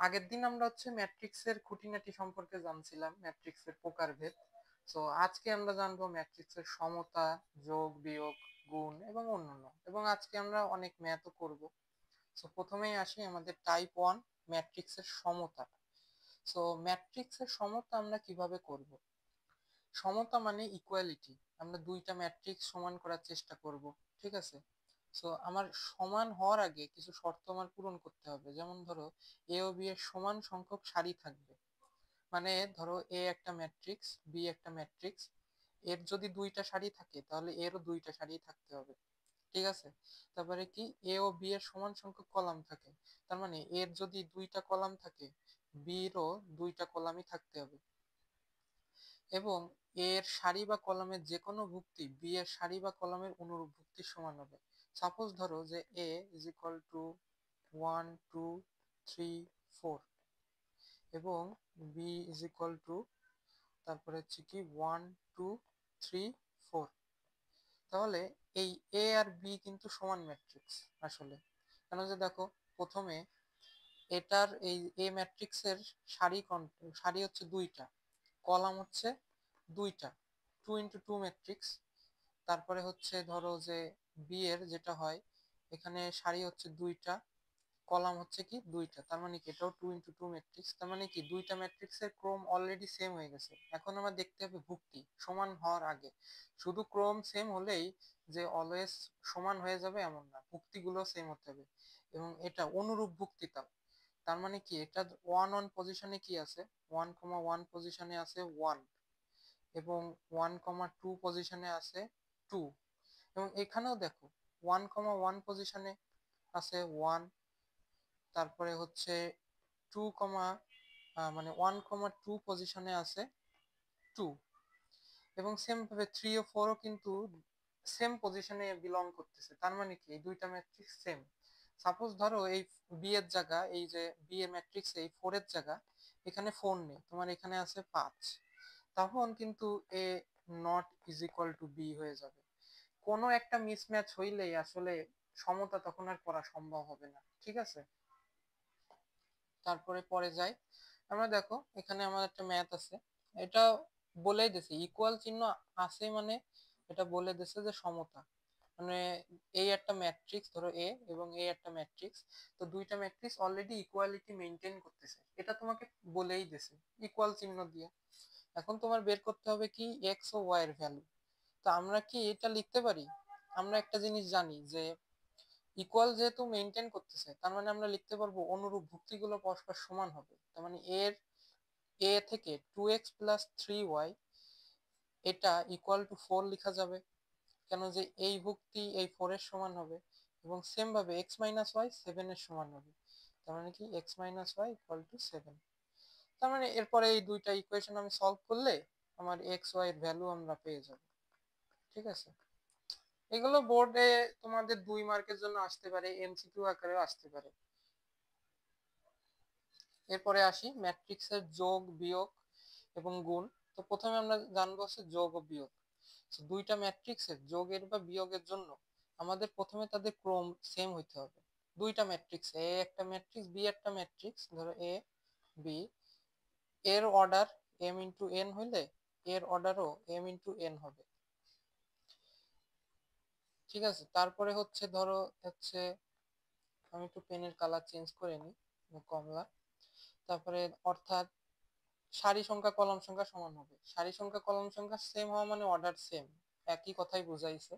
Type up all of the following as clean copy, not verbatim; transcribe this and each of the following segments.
আগের দিন আমরা ম্যাট্রিক্সের খুঁটিনাটি সম্পর্কে জানছিলাম, ম্যাট্রিক্সের প্রকারভেদ। তো আজকে আমরা জানবো ম্যাট্রিক্সের সমতা, যোগ বিয়োগ, গুণ এবং অন্যান্য, এবং আজকে আমরা অনেক ম্যাথও করব। তো প্রথমেই আসি আমাদের টাইপ 1 ম্যাট্রিক্সের সমতা। তো ম্যাট্রিক্সের সমতা আমরা কিভাবে করব? সমতা মানে ইকুয়ালিটি। আমরা দুইটা ম্যাট্রিক্স সমান করার চেষ্টা করব, ঠিক আছে? সো আমার সমান হওয়ার আগে কিছু শর্ত আমার পূরণ করতে হবে। যেমন ধরো, এ ও বি এর সমান সংখ্যক সারি থাকবে। মানে ধরো, এ একটা ম্যাট্রিক্স, বি একটা ম্যাট্রিক্স, এর যদি দুইটা সারি থাকে তাহলে এরও দুইটা সারি থাকতে হবে, ঠিক আছে? তারপরে কি, এ ও বি এর সমান সংখ্যক কলাম থাকে, তার মানে এর যদি দুইটা কলাম থাকে, বি এরও দুইটা কলামই থাকতে হবে। এবং এর সারি বা কলামের যে কোনো ভুক্তি বি এর সারি বা কলামের অনুরূপ ভুক্তির সমান হবে। সাপোজ ধরো যে এ ইজ ইকুয়াল টু 1 2 3 4 এবং বি ইজ ইকুয়াল টু, তারপরে কি 1 2 3 4। তাহলে এই এ আর বি কিন্তু সমান ম্যাট্রিক্স আসলে। কেন যে দেখো, প্রথমে এটার এই এ ম্যাট্রিক্সের সারি হচ্ছে দুইটা, কলাম হচ্ছে দুইটা, 2 × 2 ম্যাট্রিক্স। তারপরে ধরো যে বি এর যেটা হয়, এখানে সারি হচ্ছে দুইটা, কলাম হচ্ছে কি দুইটা, তার মানে কি এটাও 2 × 2 ম্যাট্রিক্স। তার মানে কি দুইটা ম্যাট্রিক্সের ক্রম অলরেডি সেম হয়ে গেছে। এখন আমরা দেখতে হবে ভুক্তি সমান হওয়ার আগে। শুধু ক্রম সেম হলেই যে অলওয়েজ সমান হয়ে যাবে এমন না, ভুক্তিগুলো সেম হতে হবে। এবং এটা অনুরূপ ভুক্তিতা, তার মানে কি এটা 1 1 পজিশনে কি আছে, 1 1 পজিশনে আছে 1, এবং 1 2 পজিশনে আছে 2। এবং এখানেও দেখো 1 1 পজিশনে আছে 1, তারপরে 2 মানে 1 2 পজিশনে আছে 2। এবং সেম ভাবে 3 ও 4ও কিন্তু সেম পজিশনে বিলং করতেছে, তার মানে কি এই দুইটা ম্যাট্রিক্স সেম। সাপোজ ধরো এই বি এর জায়গা, এই যে বি এর ম্যাট্রিক্স এই 4 এর জায়গা, এখানে 4 নেই, তোমার এখানে আছে 5, তখন কিন্তু a nought is equal to b হয়ে যাবে। কোনো একটা মিসম্যাচ হইলেই আসলে সমতা তখন আর করা সম্ভব হবে না, ঠিক আছে? তারপরে পরে যাই, আমরা দেখো এখানে আমার একটা ম্যাথ আছে, এটা বলেই দিছে ইকুয়াল চিহ্ন আছে, মানে এটা বলে দিছে যে সমতা। মানে এই একটা ম্যাট্রিক্স ধরো এ, এবং এই একটা ম্যাট্রিক্স, তো দুইটা ম্যাট্রিক্স অলরেডি ইকুয়ালিটি মেনটেন করতেছে, এটা তোমাকে বলেই দিছে ইকুয়াল চিহ্ন দিয়ে। এখন তোমার বের করতে হবে কি এক্স ও ওয়াই এর ভ্যালু। তো আমরা কি এটা লিখতে পারি? আমরা একটা জিনিস জানি যে ইকুয়াল যেহেতু মেনটেন করতেছে, তার মানে আমরা লিখতে পারবো অনুরূপ ভুক্তিগুলো পরস্পর সমান হবে। তার মানে এর এ থেকে 2x + 3y এটা ইকুয়াল টু 4 লেখা যাবে, কেন যে এই ভুক্তি এই 4 এর সমান হবে। এবং সেম ভাবে x - y 7 এর সমান হবে, তার মানে কি x - y = 7। তার মানে এরপরে এই দুইটা ইকুয়েশন আমি সলভ করলে আমার এক্স ওয়াই এর ভ্যালু আমরা পেয়ে যাব, ঠিক আছে? এগুলো বোর্ডে তোমাদের 2 মার্কের জন্য আসতে পারে, এমসিকিউ আকারেও আসতে পারে। এরপরে আসি ম্যাট্রিক্সের যোগ বিয়োগ এবং গুণ। তো প্রথমে আমরা জানবো যোগ ও বিয়োগ। দুইটা ম্যাট্রিক্সের যোগের বা বিয়োগের জন্য আমাদের প্রথমে তাদের ক্রম সেম হইতে হবে। দুইটা ম্যাট্রিক্স, এ একটা ম্যাট্রিক্স, বি একটা ম্যাট্রিক্স, ধরো এ বি, এর অর্ডার m × n হইলে এর অর্ডারও m × n হবে, ঠিক আছে? তারপরে ধরো আমি একটু পেনের কালার চেঞ্জ করে নিই, কমলা। তারপরে অর্থাৎ সারি সংখ্যা কলাম সংখ্যা সমান হবে, সারি সংখ্যা কলাম সংখ্যা সেম হওয়া মানে অর্ডার সেম, একই কথাই বোঝাইছে।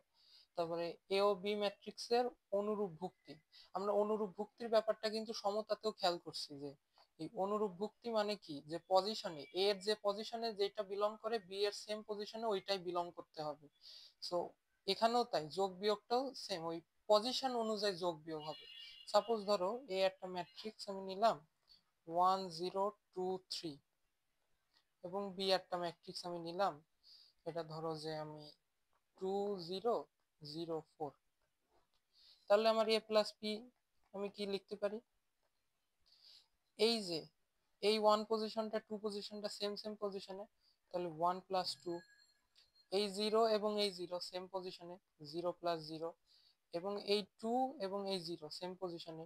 তারপরে এ ও বি ম্যাট্রিক্সের অনুরূপ ভুক্তি। আমরা অনুরূপ ভুক্তির ব্যাপারটা কিন্তু সমতাতেও খেয়াল করছি, যে এই অনুরূপ ভুক্তি মানে কি, যে পজিশনে এর যে পজিশনে যেটা বিলং করে বি এর সেম পজিশনে ওইটাই বিলং করতে হবে। সো এখানেও তাই, যোগ বিয়োগটাও সেম, ওই পজিশন অনুযায়ী যোগ বিয়োগ হবে। সাপোজ ধরো এ একটা ম্যাট্রিক্স আমি নিলাম 1 0 2 3, এবং বি একটা ম্যাট্রিক্স আমি নিলাম, এটা ধরো যে আমি 2 0 0 4। তাহলে আমার এ প্লাস বি আমি কি লিখতে পারি, এই যে এই 1 পজিশনটা 2 পজিশনটা সেম সেম পজিশনে, তাহলে 1 + 2। এই 0 এবং এই 0 সেম পজিশনে, 0 + 0। এবং এই 2 এবং এই 0 সেম পজিশনে,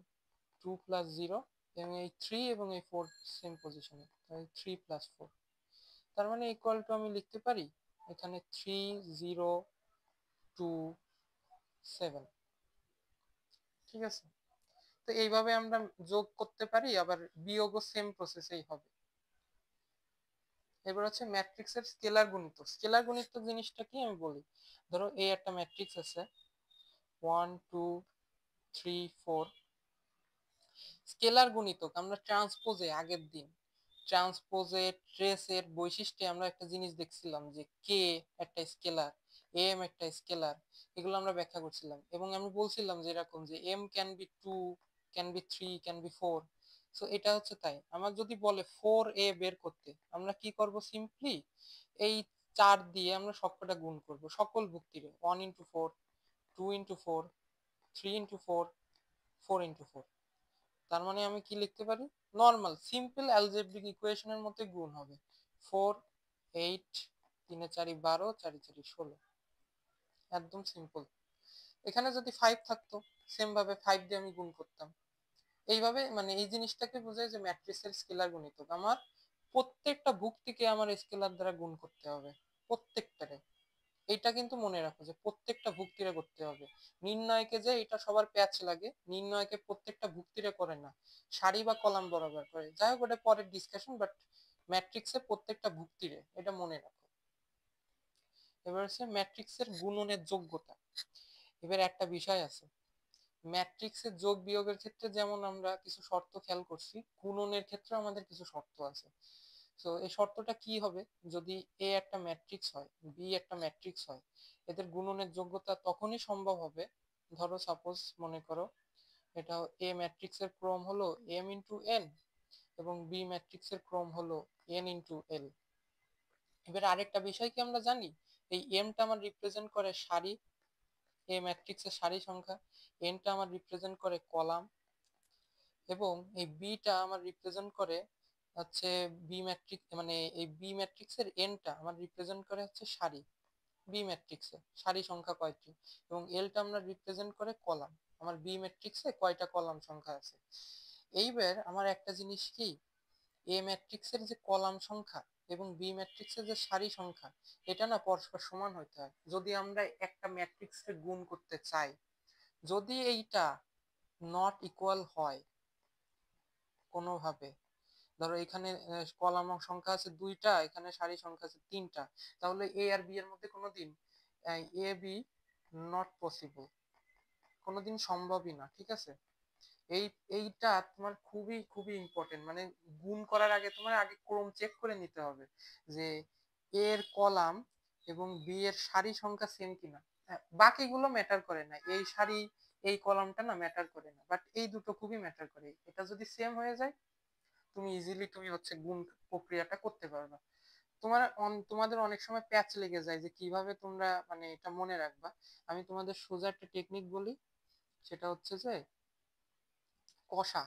2 + 0 এবং এই 3 এবং এই 4 সেম পজিশনে, তাহলে 3 + 4, তার মানে ইকুয়াল টু আমি লিখতে পারি এখানে 3 0 2 7। ঠিক আছে, তো এইভাবে আমরা যোগ করতে পারি, আবার বিয়োগও সেম প্রসেসেই হবে। এবার হচ্ছে ম্যাট্রিক্সের স্কেলার গুণিতক। স্কেলার গুণিতক জিনিসটা কি আমি বলি। ধরো এই একটা ম্যাট্রিক্স আছে 1 2 3 4, স্কেলার গুণিতক আমরা ট্রান্সপোজে আগের দিন ট্রান্সপোজে ট্রেসের বৈশিষ্ট্যে আমরা একটা জিনিস দেখছিলাম যে কে একটা স্কেলার, এম একটা স্কেলার, এগুলো আমরা ব্যাখ্যা করছিলাম এবং আমি বলছিলাম যে এরকম যে M can be 2, can be 3, can be 4। So এটা হচ্ছে তাই, আমার যদি বলে 4a বের করতে, আমরা কি করব, সিম্পলি এই 4 দিয়ে আমরা সবকটা গুণ করব সকল ভুক্তিরে, 1 × 4, 2 × 4, 3 × 4, 4 × 4। তার মানে আমি কি লিখতে পারি, নর্মাল সিম্পল অ্যালজেব্রিক ইকুয়েশনের মতো গুণ হবে 4 8 3 4 12 4 4 16, একদম সিম্পল। এখানে যদি 5 থাকতো সেম ভাবে 5 দিয়ে আমি গুণ করতাম। এইভাবে মানে এই জিনিসটাকে বোঝায় যে ম্যাট্রিক্সের স্কেলার গুণিতক আমার প্রত্যেকটা ভুক্তিকে আমার স্কেলার দ্বারা গুণ করতে হবে, প্রত্যেকটারে। এটা কিন্তু মনে রাখো যে প্রত্যেকটা ভুক্তিরে করতে হবে। নির্ণয়কে যে এটা সবার প্যাচ লাগে, নির্ণয়কে প্রত্যেকটা ভুক্তিরে করে না, সারি বা কলাম বরাবর করে। যাই হোক ওটা পরের ডিসকাশন, বাট ম্যাট্রিক্সে প্রত্যেকটা ভুক্তিরে, এটা মনে রাখো। এবার হচ্ছে ম্যাট্রিক্সের গুণনের যোগ্যতা। এবার একটা বিষয় আছে, ম্যাট্রিক্সের যোগ বিয়োগের ক্ষেত্রে যেমন আমরা কিছু শর্ত খেয়াল করছি, গুণনের ক্ষেত্রে আমাদের কিছু শর্ত আছে। তো এই শর্তটা কি হবে, যদি এ একটা ম্যাট্রিক্স হয়, বি একটা ম্যাট্রিক্স হয়, এদের গুণনের যোগ্যতা তখনই সম্ভব হবে, ধরো সাপোজ মনে করো এটা এ ম্যাট্রিক্সের ক্রম হলো m × n এবং বি ম্যাট্রিক্সের ক্রম হলো n × l। এবার আরেকটা বিষয় কি আমরা জানি, এই এমটা আমার রিপ্রেজেন্ট করে সারি, এ ম্যাট্রিক্সের সারি সংখ্যা, এনটা আমার রিপ্রেজেন্ট করে কলাম, এবং এই বিটা আমার রিপ্রেজেন্ট করে হচ্ছে বি ম্যাট্রিক্স, মানে এই বি ম্যাট্রিক্সের এনটা আমার রিপ্রেজেন্ট করে হচ্ছে সারি, বি ম্যাট্রিক্সে সারি সংখ্যা কয়টি, এবং এলটা আমরা রিপ্রেজেন্ট করে কলাম, আমার বি ম্যাট্রিক্সে কয়টা কলাম সংখ্যা আছে। এইবার আমার একটা জিনিস কি, এ ম্যাট্রিক্সের যে কলাম সংখ্যা এবং বি ম্যাট্রিক্সের যে সারি সংখ্যা, এটা না পরস্পর সমান হইতে হয় যদি আমরা একটা ম্যাট্রিক্সকে গুণ করতে চাই। যদি এইটা নট ইকুয়াল হয় কোনোভাবে, ধরো এখানে কলাম সংখ্যা আছে 2টা, এখানে সারি সংখ্যা আছে 3টা, তাহলে এ আর বি এর মধ্যে কোনোদিন এ বি নট পসিবল, কোনোদিন সম্ভবই না। ঠিক আছে, এই এইটা তোমার খুবই খুবই ইম্পর্টেন্ট, মানে গুণ করার আগে তোমার আগে ক্রম চেক করে নিতে হবে যে এর কলাম এবং বি এর সারি সংখ্যা সেম কিনা। বাকিগুলো ম্যাটার করে না, এই সারি এই কলামটা না ম্যাটার করে না, বাট এই দুটো খুবই ম্যাটার করে। এটা যদি সেম হয়ে যায় তুমি ইজিলি তুমি হচ্ছে গুণ প্রক্রিয়াটা করতে পারবা। তোমাদের অনেক সময় প্যাচ লেগে যায় যে কিভাবে তোমরা মানে এটা মনে রাখবা। আমি তোমাদের সোজা একটা টেকনিক বলি, সেটা হচ্ছে যে কষা।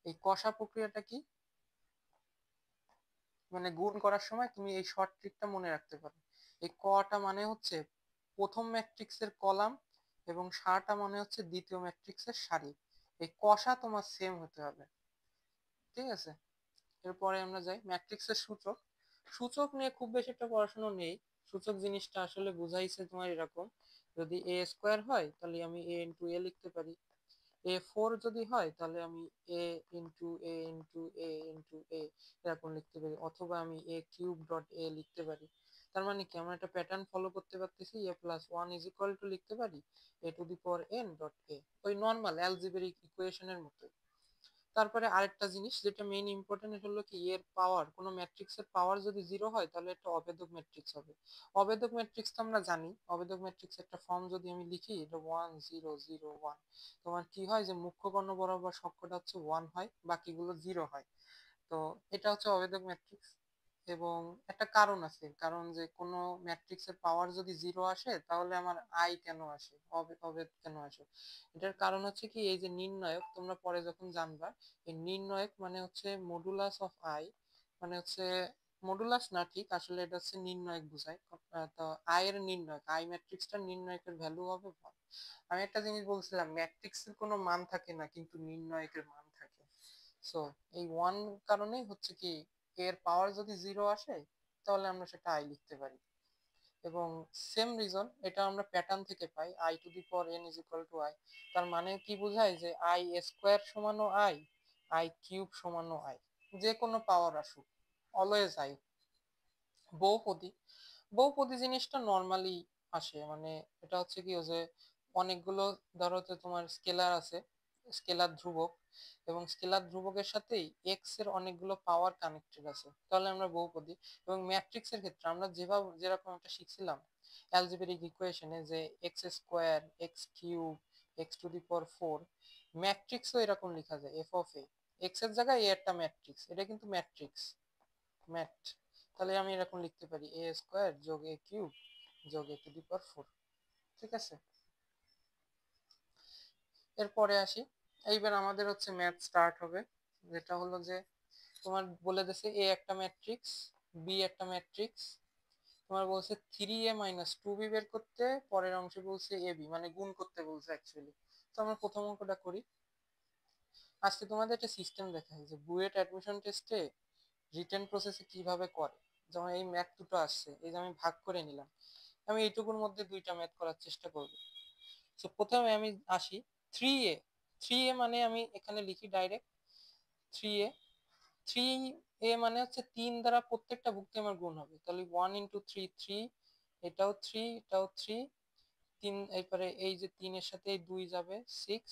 এই কষা প্রক্রিয়াটা কি, মানে গুণ করার সময় তুমি এই শর্ট ট্রিকটা মনে রাখতে পারো। এই কটা মানে হচ্ছে প্রথম ম্যাট্রিক্সের কলাম এবং সাটা মানে হচ্ছে দ্বিতীয় ম্যাট্রিক্সের সারি। এই কষা তোমার সেম হতে হবে। ঠিক আছে, এরপরে আমরা যাই ম্যাট্রিক্সের সূচক। সূচক নিয়ে খুব বেশি একটা পড়াশোনা নেই। সূচক জিনিসটা আসলে বুঝাইছে তোমার এরকম, যদি এ স্কোয়ার হয় তাহলে আমি এ ইন্টু এ লিখতে পারি, A4 যদি হয় তাহলে আমি a into a into a into a এরকম লিখতে পারি, অথবা আমি a³ ডট a লিখতে পারি। তার মানে কি আমরা একটা প্যাটার্ন ফলো করতে পারতেছি, a+1 ইজ ইকুয়াল টু লিখতে পারি a⁴n.a, ওই নর্মাল অ্যালজেব্রিক ইকুয়েশনের মতো। তারপরে আরেকটা জিনিস যেটা মেইন ইম্পর্টেন্ট হলো কি, এর পাওয়ার, কোনো ম্যাট্রিক্সের পাওয়ার যদি 0 হয় তাহলে একটা অভেদক ম্যাট্রিক্স হবে। অভেদক ম্যাট্রিক্স তো আমরা জানি, অভেদক ম্যাট্রিক্স একটা ফর্ম যদি আমি লিখি, এটা 1 0 0 1, তোমার কি হয় যে মুখ্য কর্ণ বরাবর সবকটা হচ্ছে 1 হয়, বাকিগুলো 0 হয়। তো এটা হচ্ছে অভেদক ম্যাট্রিক্স। এবং একটা কারণ আছে, কারণ যে কোনো ম্যাট্রিক্সের পাওয়ার যদি 0 আসে তাহলে আমার আই কেন আসে, অভেদ কেন আসে। এটার কারণ হচ্ছে কি, এই যে নির্ণায়ক তোমরা পরে যখন জানবা, এই নির্ণায়ক মানে হচ্ছে মডুলাস অফ আই, মানে হচ্ছে মডুলাস না, ঠিক আসলে এটা হচ্ছে নির্ণায়ক বোঝায়। তো আই এর নির্ণায়ক, আই ম্যাট্রিক্সটার নির্ণায়কের ভ্যালু হবে 1। আমি একটা জিনিস বলছিলাম ম্যাট্রিক্সের কোনো মান থাকে না কিন্তু নির্ণায়কের মান থাকে। সো এই 1 কারণেই হচ্ছে কি এর পাওয়ার যদি 0 আসে তাহলে আমরা সেটা i লিখতে পারি। এবং সেম রিজন এটা আমরা প্যাটার্ন থেকে পাই i to the power n is equal to i। তার মানে কি বোঝায় যে i স্কোয়ার সমানও i, i কিউব সমানও i, যে কোনো পাওয়ার আসুক অলওয়েজ i। বহুপদী, বহুপদী জিনিসটা নর্মালি আসে, মানে এটা হচ্ছে কি যে অনেকগুলো, ধরো যে তোমার স্কেলার আছে, স্কেলার ধ্রুবক, এবং স্কেলার ধ্রুবকের সাথেই এক্স এর অনেকগুলো পাওয়ার কানেক্টেড আছে, তাহলে আমরা বহুপদী। এবং ম্যাট্রিক্সের ক্ষেত্রে আমরা যেভাবে যেরকম একটা শিখছিলাম অ্যালজেব্রিক ইকুয়েশনে যে x square, x cube, x to the power 4, ম্যাট্রিক্সও এরকম লেখা যায় এফ অফ এ, এক্স এর জায়গায় এ একটা ম্যাট্রিক্স, এটা কিন্তু ম্যাট্রিক্স, ম্যাট। তাহলে আমি এরকম লিখতে পারি এ স্কোয়ার যোগ এ কিউব যোগ এ টু দি পাওয়ার 4। ঠিক আছে, এরপরে আসি। এইবার আমাদের হচ্ছে ম্যাথ স্টার্ট হবে, যেটা হলো যে তোমার বলে দিছে এ একটা ম্যাট্রিক্স, বি একটা ম্যাট্রিক্স, তোমার বলছে 3a মাইনাস 2b বের করতে, পরের অংশে বলছে এ বি, মানে গুণ করতে বলছে অ্যাকচুয়ালি। তো আমরা প্রথম অঙ্কটা করি। আজকে তোমাদের একটা সিস্টেম দেখাই যে বুয়েট অ্যাডমিশন টেস্টে রিটেন প্রসেসে কিভাবে করে। যেমন এই ম্যাথ দুটো আসছে, এই যে আমি ভাগ করে নিলাম, আমি এইটুকুর মধ্যে দুইটা ম্যাথ করার চেষ্টা করব। তো প্রথমে আমি আসি 3a, 3a মানে আমি এখানে লিখি ডাইরেক্ট 3a, 3a মানে হচ্ছে 3 দ্বারা প্রত্যেকটা ভুক্তি আমার গুণ হবে, তাহলে 1 ইন্টু 3 3, এটাও 3, এটাও 3, 3, এরপরে এই যে 3 এর সাথে এই 2 যাবে 6,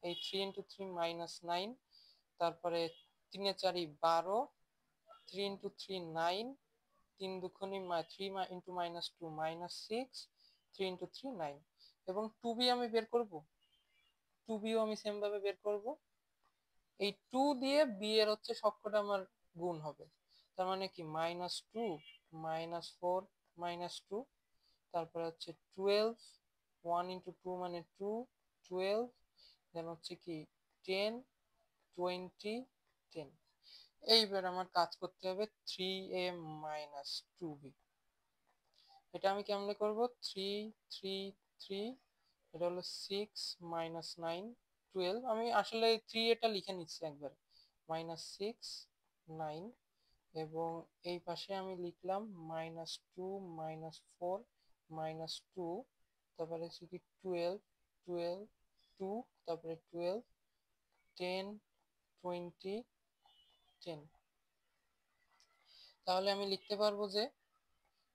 এই 3 ইন্টু 3 মাইনাস 9, তারপরে 3 এ 4 12, 3 ইন্টু 3 9, 3 দুগুণে 3 ইন্টু মাইনাস 2 মাইনাস 6, 3 ইন্টু 3 9। এবং 2b আমি বের করব, 2bও আমি সেম ভাবে বের করব। এই 2 দিয়ে b এর হচ্ছে সবকটা আমার গুণ হবে, তার মানে কি মাইনাস 2 মাইনাস 4 মাইনাস 2, তারপরে হচ্ছে 12, 1 ইন্টু 2 মানে 2, 12, দেন হচ্ছে কি 10, 20, 10। এইবার আমার কাজ করতে হবে 3a মাইনাস 2b, এটা আমি কেমনে করব, 3 3 3, এটা হলো 6 মাইনাস 9 12, আমি আসলে 3 এটা লিখে নিচ্ছি একবার, মাইনাস 6 9, এবং এই পাশে আমি লিখলাম মাইনাস 2 মাইনাস 4 মাইনাস 2, তারপরে হচ্ছে কি 12 12 2, তারপরে 12 10 20 10। তাহলে আমি লিখতে পারবো যে,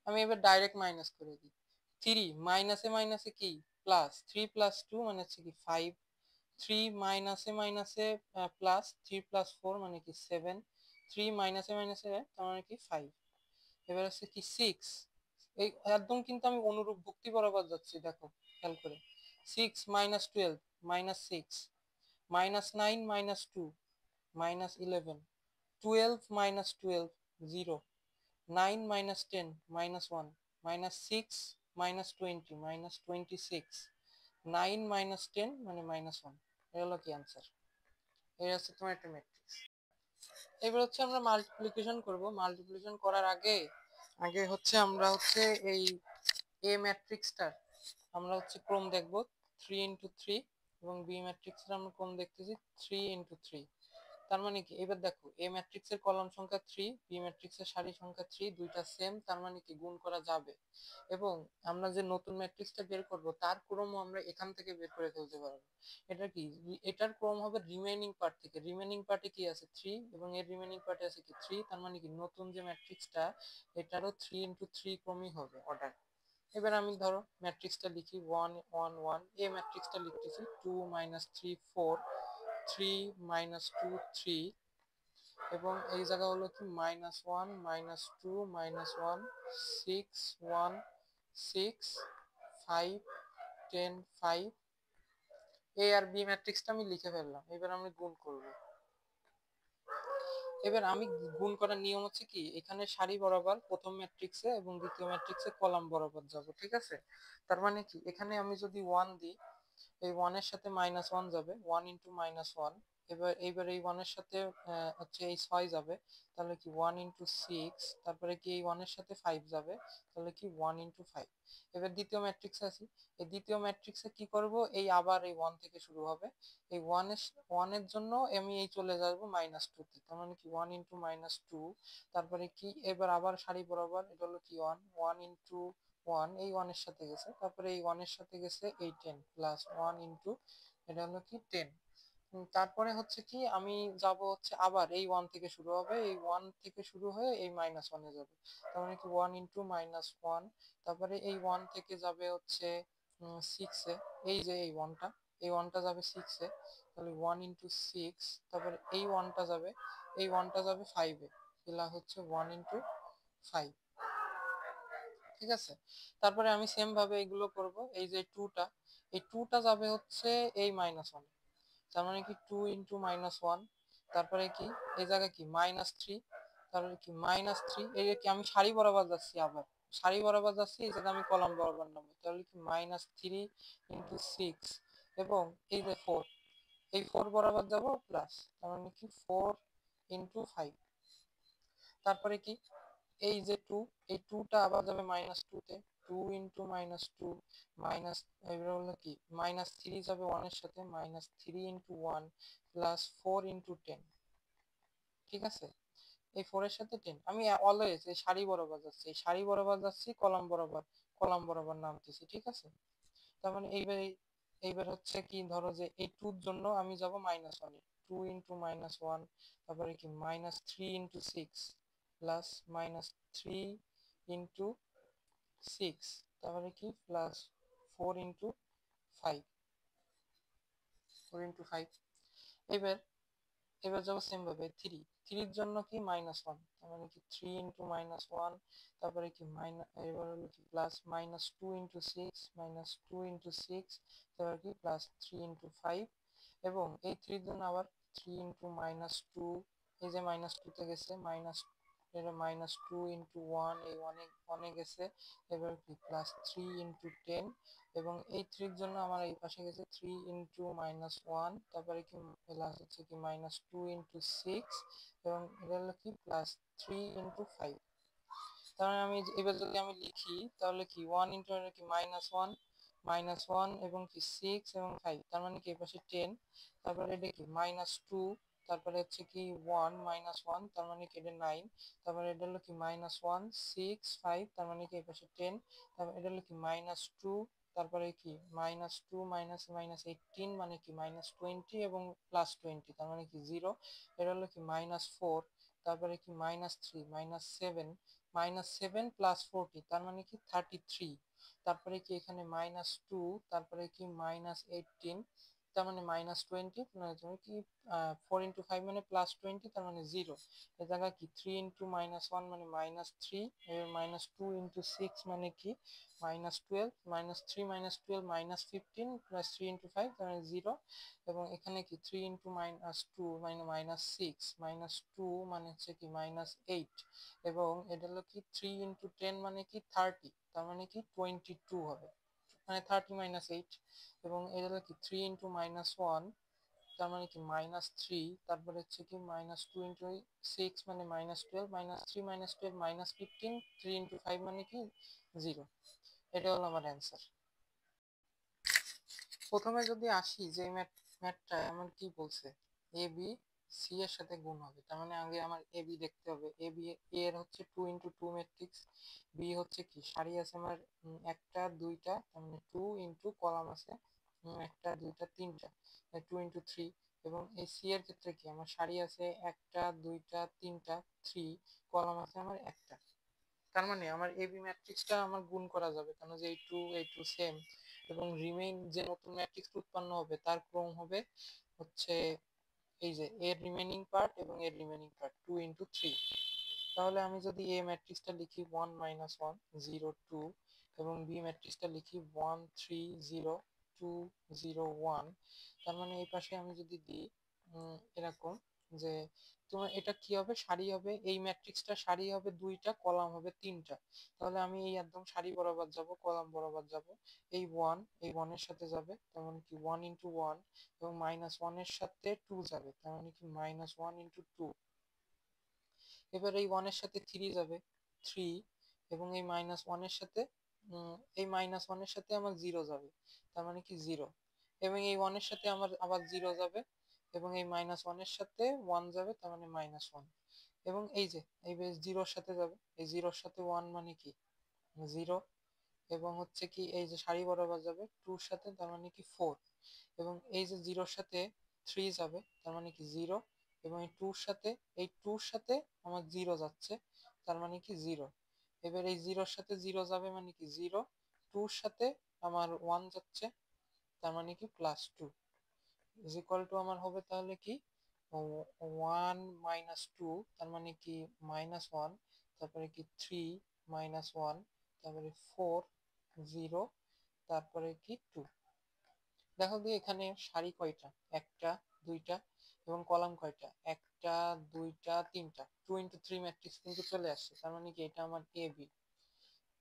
আমি এবার ডাইরেক্ট মাইনাস করে দিই, 3 মাইনাসে মাইনাসে কি প্লাস, 3 প্লাস 2 মানে হচ্ছে কি 5, 3 মাইনাসে মাইনাসে প্লাস, 3 প্লাস 4 মানে কি 7, 3 মাইনাসে মাইনাসে তার মানে কি 5। এবার হচ্ছে কি 6, এই একদম কিন্তু আমি অনুরূপ ভুক্তি বরাবর যাচ্ছি, দেখো খেয়াল করে, 6 minus 12 minus 6, minus 9 minus 2 minus 11, 12 minus 12 0, 9 minus 10 minus 1, minus 6 minus 20 minus 26, 9 minus 10 মানে minus 1। এটা হলো কি অ্যান্সার, এই হচ্ছে তোমার একটা ম্যাট্রিক্স। এবার হচ্ছে আমরা মাল্টিপ্লিকেশন করব। মাল্টিপ্লিকেশন করার আগে আগে হচ্ছে আমরা হচ্ছে এই এ ম্যাট্রিক্সটার আমরা হচ্ছে ক্রম দেখব 3 ইন্টু 3, এবং বি ম্যাট্রিক্সের আমরা ক্রম দেখতেছি 3 ইন্টু 3। তার মানে কি, এবার দেখো এ ম্যাট্রিক্সের কলাম সংখ্যা 3, বি ম্যাট্রিক্সের সারি সংখ্যা 3, দুইটা সেম, তার মানে কি গুণ করা যাবে। এবং আমরা যে নতুন ম্যাট্রিক্সটা বের করব তার ক্রমও আমরা এখান থেকে বের করে ফেলতে পারবো। এটা কি, এটার ক্রম হবে রিমেইনিং পার্ট থেকে, রিমেইনিং পার্টে কি আছে 3, এবং এর রিমেইনিং পার্টে আছে কি 3, তার মানে কি নতুন যে ম্যাট্রিক্সটা এটারও 3 ইন্টু 3 ক্রমই হবে অর্ডার। এবার আমি ধরো ম্যাট্রিক্সটা লিখি 1 1 1, এ ম্যাট্রিক্সটা লিখতেছি 2 মাইনাস 3 4, 3 মাইনাস 2 3, এবং এই জায়গা হলো কি মাইনাস 1 মাইনাস 2 মাইনাস 1 6 1 6 5 10 5। এ আর বি ম্যাট্রিক্সটা আমি লিখে ফেললাম, এবার আমি গুণ করব। এবার আমি গুণ করার নিয়ম হচ্ছে কি, এখানে সারি বরাবর প্রথম ম্যাট্রিক্সে এবং দ্বিতীয় ম্যাট্রিক্সে কলাম বরাবর যাব, ঠিক আছে। তার মানে কি, এখানে আমি যদি 1 দিই, এই 1 এর সাথে মাইনাস 1 যাবে, 1 ইন্টু মাইনাস 1, এইবার এই 1 এর সাথে হচ্ছে এই 6 যাবে, তাহলে কি 1 ইন্টু 6, তারপরে কি এই 1 এর সাথে 5 যাবে, তাহলে কি 1 ইন্টু 5। এবার দ্বিতীয় ম্যাট্রিক্সে আসি। এই দ্বিতীয় ম্যাট্রিক্সে কি করব, এই আবার এই 1 থেকে শুরু হবে। এই 1 এর জন্য আমি এই চলে যাব -2 তে, তার মানে কি 1 ইন্টু -2। তারপরে কি এবার আবার সারি বরাবর, এটা হলো কি 1 ইন্টু 1, এই 1 এর সাথে গেছে, তারপরে এই 1 এর সাথে গেছে এই 10 প্লাস 1 ইন্টু, এটা হলো কি 10। তারপরে হচ্ছে কি আমি যাব হচ্ছে আবার এই 1 থেকে শুরু হবে, এই 1 থেকে শুরু হয়ে এই -1 এ যাবে, তার মানে কি 1 ইন্টু -1। তারপরে এই 1 থেকে যাবে হচ্ছে 6 এ, এই যে এই 1টা, এই 1টা যাবে 6 এ, তাহলে 1 ইন্টু 6। তারপরে এই 1টা যাবে, এই 1টা যাবে 5 এ, এলা হচ্ছে 1 ইন্টু 5। ঠিক আছে, তারপরে আমি সেম ভাবে এগুলো করব। এই যে 2টা, এই 2টা যাবে হচ্ছে এই -1, তার মানে কি 2 ইন্টু -1। তারপরে কি এই জায়গায় কি -3, তারপরে কি -3, এই কি আমি সারি বরাবর যাচ্ছি, আবার সারি বরাবর যাচ্ছি, এই জায়গায় আমি কলাম বরাবর নামবো, তাহলে কি -3 ইন্টু 6, এবং এই যে 4, এই 4 বরাবর যাব প্লাস, তার মানে কি 4 ইন্টু 5। তারপরে কি এই যে 2, এই 2টা আবার যাবে -2 তে, 2 ইন্টু -2 মাইনাস, এবার হলো কি -3 যাবে 1 এর সাথে, -3 ইন্টু 1 প্লাস 4 ইন্টু 10। ঠিক আছে, এই 4 এর সাথে 10, আমি অলওয়েজ এই সারি বরাবর যাচ্ছি, এই সারি বরাবর যাচ্ছি, কলাম বরাবর নামতেছি। ঠিক আছে, তার মানে এইবার হচ্ছে কি, ধরো যে এই 2 এর জন্য আমি যাব -1 এ, 2 ইন্টু -1, তারপরে কি -3 ইন্টু 6 প্লাস -3 ইন্টু 6, তারপরে কি প্লাস 4 ইন্টু 5, 4 ইন্টু 5। এবার এবার যাবো সেম ভাবে 3, 3 এর জন্য কি -1, তার মানে কি 3 ইন্টু -1, তারপরে কি এবার হলো কি প্লাস -2 ইন্টু 6, -2 ইন্টু 6, তারপরে কি প্লাস 3 ইন্টু 5। এবং এই 3 এর জন্য আবার 3 ইন্টু -2, এই যে -2 তে গেছে, এটা -2 ইন্টু 1, এই অনেক গেছে, এবার কি প্লাস 3 ইন্টু 10। এবং এই 3 এর জন্য আমার এই পাশে গেছে 3 ইন্টু -1, তারপরে কি প্লাস হচ্ছে কি -2 ইন্টু 6, এবং এটা হলো কি প্লাস 3 ইন্টু 5। তার মানে আমি এবার যদি আমি লিখি, তাহলে কি 1 ইন্টু কি -1 এবং কি 6 এবং 5, তার মানে কি এই পাশে 10, তারপরে এটা কি -2, তারপরে হচ্ছে কি 1 -1, তার মানে কি এটা 9, তারপরে এটা হলো কি -1 6 5, তার মানে কি এই পাশে 10, তারপর এটা হলো কি -2, তারপরে কি -2 -18 মানে কি -20 এবং +20, তার মানে কি 0, এটা হলো কি -4, তারপরে কি -3 -7, -7 প্লাস 40, তার মানে কি 33, তারপরে কি এখানে -2, তারপরে কি -18, তার মানে -20, মানে কি 4 ইন্টু 5 মানে +20, তার মানে 0। এ জায়গায় কি 3 ইন্টু -1 মানে -3, এবার -2 ইন্টু 6 মানে কি -12, -3 -12 -15 প্লাস 3 ইন্টু 5, তার মানে 0। এবং এখানে কি 3 ইন্টু -2 মানে -6, -2 মানে হচ্ছে কি -8, এবং এটা হলো কি 3 ইন্টু 10 মানে কি 30, তার মানে কি 22 হবে, মানে 30 -8। এবং এটা হলো কি 3 ইন্টু -1, তার মানে কি -3, তারপরে হচ্ছে কি -2 ইন্টু 6 মানে -12, -3 -12 -15, 3 ইন্টু 5 মানে কি 0। এটা হলো আমার অ্যান্সার। প্রথমে যদি আসি যে ম্যাথটা আমার কি বলছে, এ বি সি এর সাথে গুণ হবে, তার মানে আগে আমার এ বি দেখতে হবে। এ বি এর হচ্ছে 2 ইন্টু 2 ম্যাট্রিক্স, বি হচ্ছে কি সারি আছে আমার একটা দুইটা, তার মানে 2 ইন্টু কলাম আছে একটা দুইটা তিনটা, 2 ইন্টু 3। এবং এই সি এর ক্ষেত্রে কি আমার সারি আছে একটা দুইটা তিনটা 3, কলাম আছে আমার একটা, তার মানে আমার এবি ম্যাট্রিক্সটা আমার গুণ করা যাবে, কারণ যে এই টু সেম। এবং রিমেইন যে নতুন ম্যাট্রিক্স উৎপন্ন হবে তার ক্রম হবে হচ্ছে এই যে এর রিমেইনিং পার্ট এবং এর রিমেইনিং পার্ট 2 ইন্টু 3। তাহলে আমি যদি এ ম্যাট্রিক্সটা লিখি 1 -1 0 2, এবং বি ম্যাট্রিক্সটা লিখি 1 3 0 2 0 1, তার মানে এই পাশে আমি যদি দিই এরকম যে তোমার এটা কি হবে, সারি হবে, এই ম্যাট্রিক্সটা সারি হবে দুইটা, কলাম হবে তিনটা। তাহলে আমি এই একদম সারি বরাবর যাব, কলাম বরাবর যাব, এই ওয়ান এই ওয়ানের সাথে যাবে, তার মানে কি 1 × 1, এবং -1 এর সাথে 2 যাবে, তার মানে কি -1 × 2। এবার এই 1 এর সাথে 3 যাবে, 3, এবং এই -1 এর সাথে এই -1 এর সাথে আমার 0 যাবে, তার মানে কি 0, এবং এই 1 এর সাথে আমার আবার 0 যাবে, এবং এই -1 এর সাথে 1 যাবে, তার মানে -1, এবং এই যে এই বেশ 0 এর সাথে যাবে, এই 0 এর সাথে 1 মানে কি 0, এবং হচ্ছে কি এই যে সারি বরাবর যাবে 2 এর সাথে, তার মানে কি 4, এবং এই যে 0 এর সাথে 3 যাবে, তার মানে কি 0, এবং এই 2 এর সাথে আমার 0 যাচ্ছে, তার মানে কি 0, এবার এই 0 এর সাথে 0 যাবে মানে কি 0, 2 এর সাথে আমার 1 যাচ্ছে, তার মানে কি +2, ইজ ইকুয়াল টু আমার হবে তাহলে কি 1 - 2, তার মানে কি -1, তারপরে কি 3 - 1, তারপরে 4 0, তারপরে কি 2। দেখো দিয়ে এখানে সারি কয়টা, একটা, দুইটা, এবং কলাম কয়টা, একটা, দুইটা, তিনটা, 2 × 3 ম্যাট্রিক্স কিন্তু চলে আসছে, তার মানে কি এটা আমার এ বি,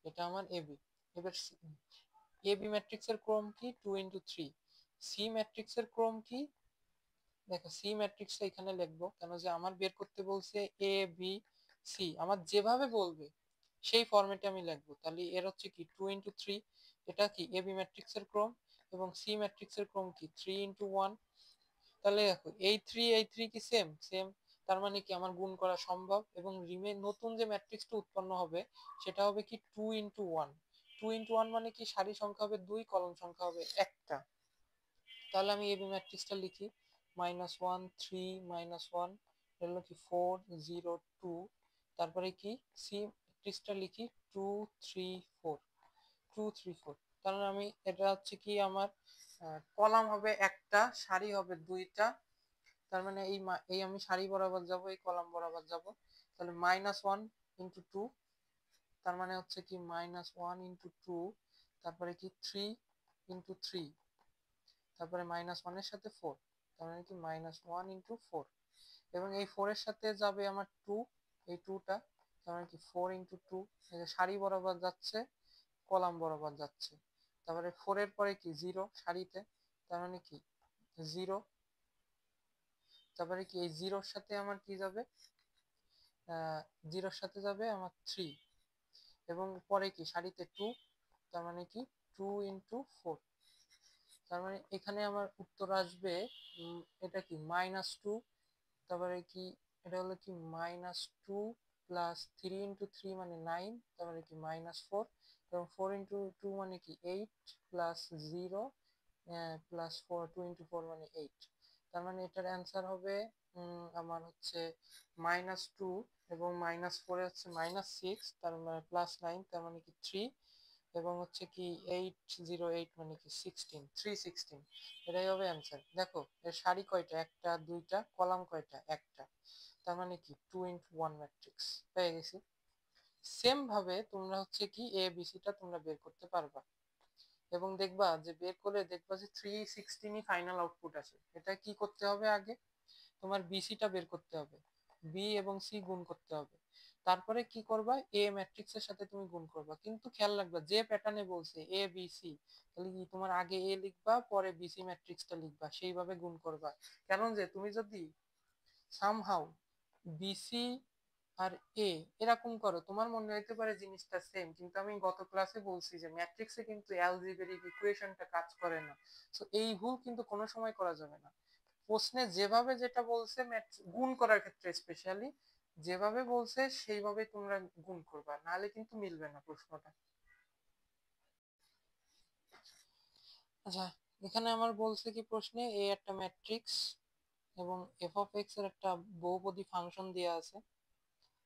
এটা আমার এ বি। এবার এ বি ম্যাট্রিক্সের ক্রম কি 2 × 3। সি ম্যাট্রিক্সের ক্রম কি, দেখো সি ম্যাট্রিক্সটা এখানে লিখবো কেন, যে আমার বের করতে বলছে এ বি সি, আমার যেভাবে বলবে সেই ফরম্যাটে আমি লিখবো। তাহলে এর হচ্ছে কি 2 × 3, এটা কি এ বি ম্যাট্রিক্সের ক্রম, এবং সি ম্যাট্রিক্সের ক্রম কি 3 × 1। তাহলে দেখো এই থ্রি কি সেম সেম, তার মানে কি আমার গুণ করা সম্ভব, এবং নতুন যে ম্যাট্রিক্সটা উৎপন্ন হবে সেটা হবে কি 2 × 1। 2 × 1 মানে কি সারি সংখ্যা হবে 2, কলম সংখ্যা হবে একটা। তাহলে আমি এবি ম্যাট্রিক্সটা লিখি -1 3 -1, হলো কি 4 0 2, তারপরে কি সি ম্যাট্রিক্সটা লিখি 2 3 4 2 3 4। তাহলে আমি এটা হচ্ছে কি আমার কলাম হবে একটা, সারি হবে দুইটা, তার মানে এই আমি সারি বরাবর যাব, এই কলাম বরাবর যাব, তাহলে -1 × 2, তার মানে হচ্ছে কি -1 × 2, তারপরে কি 3 × 3, তারপরে -1 এর সাথে 4, তার মানে কি -1 × 4, এবং এই 4 এর সাথে যাবে আমার 2, এই 2টা, তার মানে কি 4 × 2, এই যে সারি বরাবর যাচ্ছে, কলাম বরাবর যাচ্ছে, তারপরে 4 এর পরে কি 0 সারিতে, তার মানে কি 0, তারপরে কি এই 0 এর সাথে আমার কি যাবে, 0 এর সাথে যাবে আমার 3, এবং পরে কি সারিতে 2, তার মানে কি 2 × 4, তার মানে এখানে আমার উত্তর আসবে এটা কি -2, তারপরে কি এটা হলো কি -2 প্লাস 3 × 3 মানে 9, তারপরে কি -4, এবং 4 × 2 মানে কি 8, প্লাস 0 প্লাস 4, 2 × 4 মানে 8, তার মানে এটার অ্যান্সার হবে আমার হচ্ছে -2, এবং -4 হচ্ছে -6, তার মানে +9, তার মানে কি 3, এবং হচ্ছে কি 808 মানে কি 316, এটাই হবে অ্যান্সার। দেখো এর সারি কয়টা, একটা, দুইটা, কলাম কয়টা, একটা, তার মানে কি 2 × 1 ম্যাট্রিক্স পেয়ে গেছি। সেম ভাবে তোমরা হচ্ছে কি এ বি সিটা তোমরা বের করতে পারবা, এবং দেখবা যে বের করে দেখবা যে 316ই ফাইনাল আউটপুট আছে। এটা কি করতে হবে, আগে তোমার বিসিটা বের করতে হবে, বি এবং সি গুণ করতে হবে, তারপরে কি করবা এ ম্যাট্রিক্সের সাথে তুমি গুণ করবা, কিন্তু খেয়াল রাখবা যে প্যাটার্নে বলছে এ বি সি, তাহলে কি তোমার আগে এ লিখবা পরে বিসি ম্যাট্রিক্সটা লিখবা, সেইভাবে গুণ করবা। কারণ যে তুমি যদি সামহাউ বিসি আর এ এরকম করো, তোমার মনে হইতে পারে জিনিসটা সেম, কিন্তু আমি গত ক্লাসে বলছি যে ম্যাট্রিক্সে কিন্তু অ্যালজেব্রিক ইকুয়েশনটা কাজ করে না। সো এই ভুল কিন্তু কোনো সময় করা যাবে না। প্রশ্নে যেভাবে যেটা বলছে গুণ করার ক্ষেত্রে স্পেশালি যেভাবে বলছে সেইভাবে তোমরা গুণ করবা, নাহলে কিন্তু মিলবে না প্রশ্নটা। আচ্ছা, এখানে আমার বলছে কি প্রশ্নে এ একটা ম্যাট্রিক্স এবং এফ অফ এক্স এর একটা বহুপদী ফাংশন দেওয়া আছে,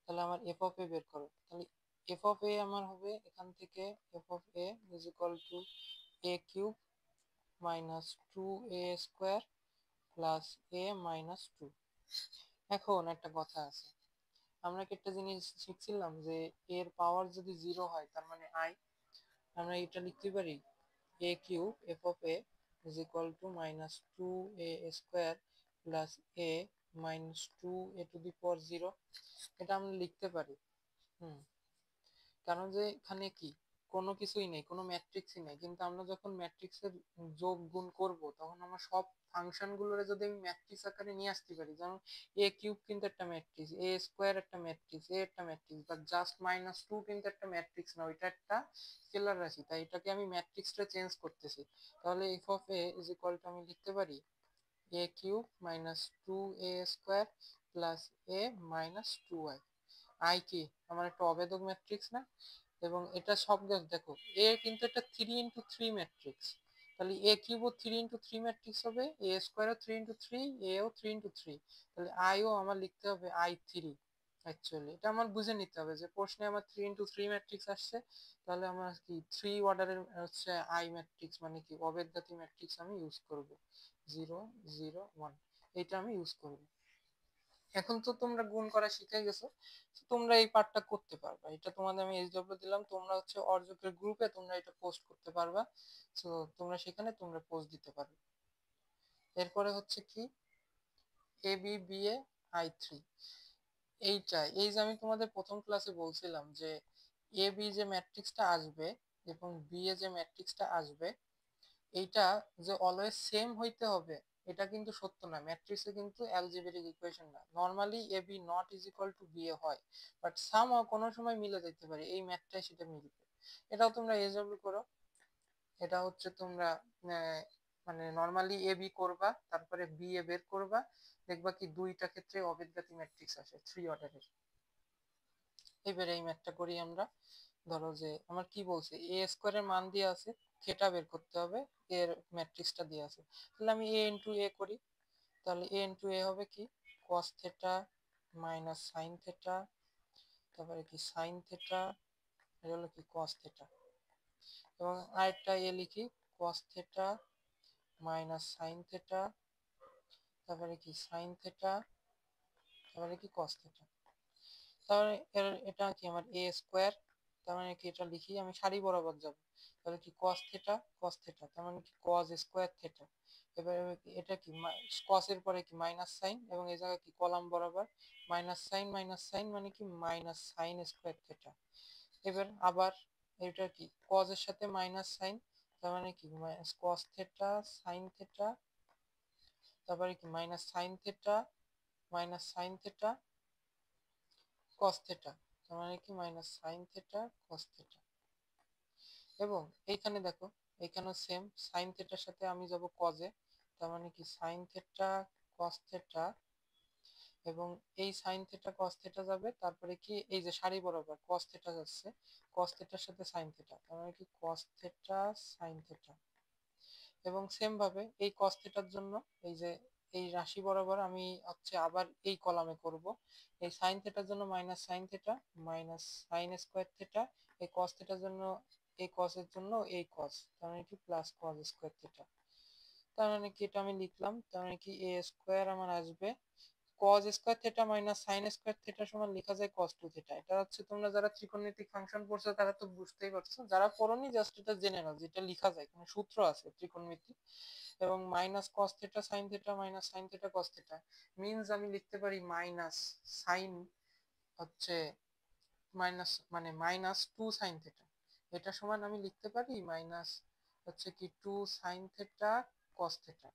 তাহলে আমার এফ অফ এ বের করো। তাহলে এফ অফ এ আমার হবে এখান থেকে F of a is equal to A cube minus 2a² plus a minus 2। এখন একটা কথা আছে, আমরা কি একটা জিনিস শিখছিলাম যে এর পাওয়ার যদি 0 হয় তার মানে আই, আমরা এটা লিখতে পারি a cube f of a is equal to -2a² plus a minus two a to the power 0, এটা আমরা লিখতে পারি। কারণ যে এখানে কি কোনো কিছুই নেই, কোনো ম্যাট্রিক্সই নেই, কিন্তু আমরা যখন ম্যাট্রিক্সের যোগ গুণ করব তখন আমরা সব ফাংশন গুলোরে যদি আমি ম্যাট্রিক্স আকারে নিয়ে আসতে পারি, যেমন এ কিউব কিন্তু একটা ম্যাট্রিক্স, এ স্কোয়ার একটা ম্যাট্রিক্স, এ একটা ম্যাট্রিক্স, বা জাস্ট মাইনাস টু কিন্তু একটা ম্যাট্রিক্স না, ওইটা একটা স্কেলার রাশি, তাই এটাকে আমি ম্যাট্রিক্সটা চেঞ্জ করতেছি। তাহলে f of a is equal to আমি লিখতে পারি a cube minus two a square plus a minus two I. I কি আমার একটা অবেদক ম্যাট্রিক্স না? এবং এটা সব দেখো, এ কিন্তু একটা 3 × 3 ম্যাট্রিক্স, তাহলে এ কিউব 3 × 3 ম্যাট্রিক্স হবে, এ স্কোয়ারও 3 × 3, এও 3 × 3, তাহলে আইও আমার লিখতে হবে I3। অ্যাকচুয়ালি এটা আমার বুঝে নিতে হবে যে প্রশ্নে আমার 3 × 3 ম্যাট্রিক্স আসছে, তাহলে আমার কি 3 অর্ডারের হচ্ছে আই ম্যাট্রিক্স, মানে কি অবেদগাতি ম্যাট্রিক্স আমি ইউজ করব, 0 0 1, এটা আমি ইউজ করব। এখন তো তোমরা গুণ করা শিখে গেছো, তোমরা এই পার্টটা করতে পারবা, এটা তোমাদের আমি এইচডব্লিউ দিলাম, তোমরা হচ্ছে অর্জকের গ্রুপে তোমরা এটা পোস্ট করতে পারবা, তো তোমরা সেখানে তোমরা পোস্ট দিতে পারবে। এরপরে হচ্ছে কি A B B A I3, এইটা এই যে আমি তোমাদের প্রথম ক্লাসে বলছিলাম যে এ বি যে ম্যাট্রিক্সটা আসবে এবং বি এ যে ম্যাট্রিক্সটা আসবে, এইটা যে অলওয়েজ সেম হইতে হবে এটা কিন্তু সত্য না, ম্যাট্রিক্সে কিন্তু অ্যালজেব্রিক ইকুয়েশন না, normally a b not is equal to b a হয়, বাট সামহাও কোনো সময় মিলে যেতে পারে, এই ম্যাথটাই সেটা মিলবে। এটাও তোমরা এজবল করো, এটা হচ্ছে তোমরা মানে নরমালি এ বি করবা, তারপরে বি এ বের করবা, দেখবা কি দুইটা ক্ষেত্রে অবেদগাতি ম্যাট্রিক্স আসে 3 অর্ডারের। এবারে এই ম্যাথটা করি আমরা। ধরো যে আমার কি বলছে এ স্কোয়ারের মান দিয়ে আছে, থেটা বের করতে হবে, এর ম্যাট্রিক্সটা দিয়ে আছে, তাহলে আমি এ ইন্টু এ করি, তাহলে এ ইন্টু এ হবে কি cos theta minus sine theta, তারপরে কি সাইন থেটা, এটা হলো কি কস থেটা, এবং আরেকটা এ লিখি cos theta minus sine theta, তারপরে কি সাইন থেটা, তারপরে কি কস থেটা, তাহলে এটা কি আমার এ স্কোয়ার, তার মানে কি এটা লিখি আমি সারি বরাবর যাব, তাহলে কি কস থেটা তার মানে কি কস স্কোয়ার থেটা, এবারে এটা কি কস এর পরে কি মাইনাস সাইন, এবং এই জায়গায় কি কলাম বরাবর মাইনাস সাইন মানে কি মাইনাস সাইন স্কোয়ার থেটা, এবার আবার এটা কি কস এর সাথে মাইনাস সাইন, তার মানে কি কস থেটা সাইন থেটা, তারপরে কি minus sine theta cos theta, তার মানে কি minus sine theta cos theta. এবং এইখানে দেখো এখানেও সেম, সাইন থেটার সাথে আমি যাব কজে, তার মানে কি সাইন থেটা কস থেটা, এবং এই সাইন থেটা কস থেটা যাবে, তারপরে কি এই যে সারি বরাবর কস থেটা যাচ্ছে, কস থেটার সাথে সাইন থেটা, তার মানে কি কস থেটা সাইন থেটা। এবং সেম ভাবে এই কস থেটার জন্য এই যে এই রাশি বরাবর আমি হচ্ছে আবার এই কলামে করব, এই সাইন থেটার জন্য minus sine theta minus sine square theta, এই কস থেটার জন্য এই কসের জন্য এই কস, তার মানে কি প্লাস কস স্কোয়ার থেটা, তার মানে কি এটা আমি লিখলাম, তার মানে কি এ স্কোয়ার আমার আসবে cos square theta minus sin square theta সমান লেখা যায় cos 2 থিটা। এটা হচ্ছে তোমরা যারা ত্রিকোণমিতিক ফাংশন পড়ছো তারা তো বুঝতেই পারছো, যারা পড়োনি জাস্ট এটা জেনে নাও যেটা লেখা যায়, কোনো সূত্র আছে ত্রিকোণমিতিক। এবং minus cos theta sin theta minus sin theta cos theta means আমি লিখতে পারি মাইনাস sin হচ্ছে মাইনাস মানে মাইনাস 2 sin থিটা, এটা সমান আমি লিখতে পারি মাইনাস হচ্ছে কি 2 sin থিটা cos থিটা,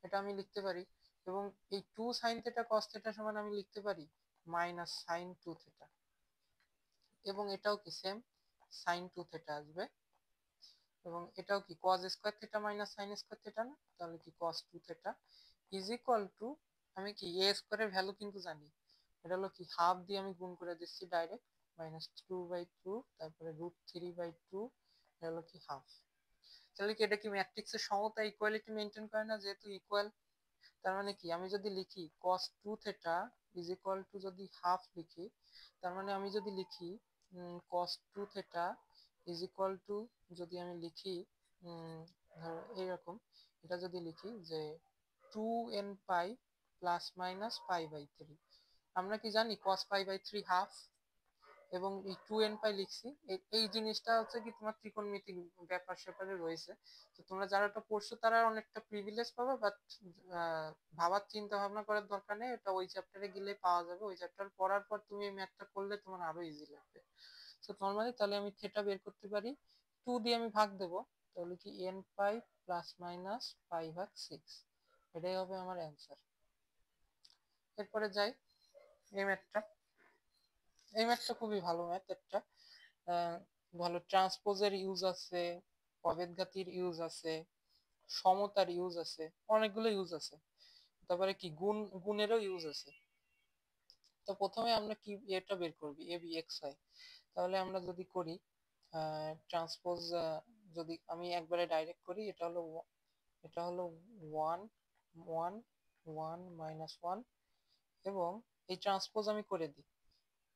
এটা আমি লিখতে পারি। এবং এই 2 sin থিটা cos থিটা সমান আমি লিখতে পারি মাইনাস sin 2 থিটা, এবং এটাও কি সেম sin 2 থিটা আসবে, এবং এটাও কি cos square theta minus sin square theta না, তাহলে কি cos 2 theta is equal to আমি কি a স্কয়ারের ভ্যালু কিন্তু জানি, এটা হলো কি হাফ দিয়ে আমি গুণ করে দিচ্ছি ডাইরেক্ট, -2/2 তারপরে √3/2, এটা হলো কি হাফ। তাহলে কি এটা কি ম্যাট্রিক্সের সমতা ইকুয়ালিটি মেইনটেইন করে না, যেহেতু ইকুয়াল, তার মানে কি আমি যদি লিখি cos 2 theta is equal two যদি হাফ লিখি, তার মানে আমি যদি লিখি cos 2 theta is equal two যদি আমি লিখি ধরো এইরকম, এটা যদি লিখি যে 2n pi plus minus pi by 3, আমরা কি জানি cos পাই বাই 3 হাফ, এবং এই 2n পাই লিখছি। এই জিনিসটা হচ্ছে কি তোমার ত্রিকোণমিতিক ব্যাপার স্যাপারে রয়েছে, তো তোমরা যারা এটা পড়ছো তারা অনেকটা প্রিভিলেজ পাবে, বাট ভাবার চিন্তা ভাবনা করার দরকার নেই, এটা ওই চ্যাপ্টারে গেলে পাওয়া যাবে। ওই চ্যাপ্টার পড়ার পর তুমি এই ম্যাথটা করলে তোমার আরো ইজি লাগবে। সো নর্মালি তাহলে আমি থিটা বের করতে পারি, 2 দিয়ে আমি ভাগ দেব, তাহলে কি n পাই প্লাস মাইনাস পাই ভাগ 6, এটাই হবে আমার অ্যান্সার। এরপরে যাই এই ম্যাথটা। এই ম্যাথটা খুবই ভালো ম্যাথ একটা, ভালো ট্রান্সপোজের ইউজ আছে, অবেদঘাতির ইউজ আছে, সমতার ইউজ আছে, অনেকগুলো ইউজ আছে। তারপরে কি গুণেরও ইউজ আছে। তো প্রথমে আমরা কি এটা বের করবি এ বি এক্স ওয়াই। তাহলে আমরা যদি করি ট্রান্সপোজ, যদি আমি একবারে ডাইরেক্ট করি, এটা হলো 1 1 1 মাইনাস 1, এবং এই ট্রান্সপোজ আমি করে দিই।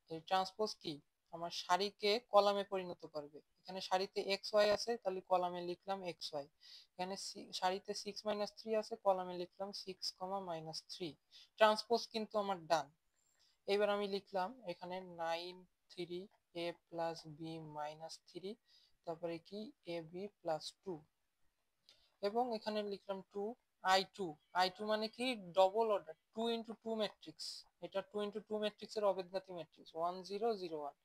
এই ট্রান্সপোজ কি আমার সারিকে কলামে পরিণত করবে। এখানে সারিতে এক্স ওয়াই আছে, তাহলে কলামে লিখলাম এক্স ওয়াই। এখানে সারিতে 6 - 3 আছে, কলামে লিখলাম 6, ট্রান্সপোজ কিন্তু আমার ডান। এবার আমি লিখলাম এখানে 9 3 a+b-3, তারপরে কি ab+2, এবং এখানে লিখলাম 2 i2 মানে কি ডবল অর্ডার 2 × 2 ম্যাট্রিক্স। এটা 2 × 2 ম্যাট্রিক্সের অবেদঘাতী ম্যাট্রিক্স 1 0 0 1,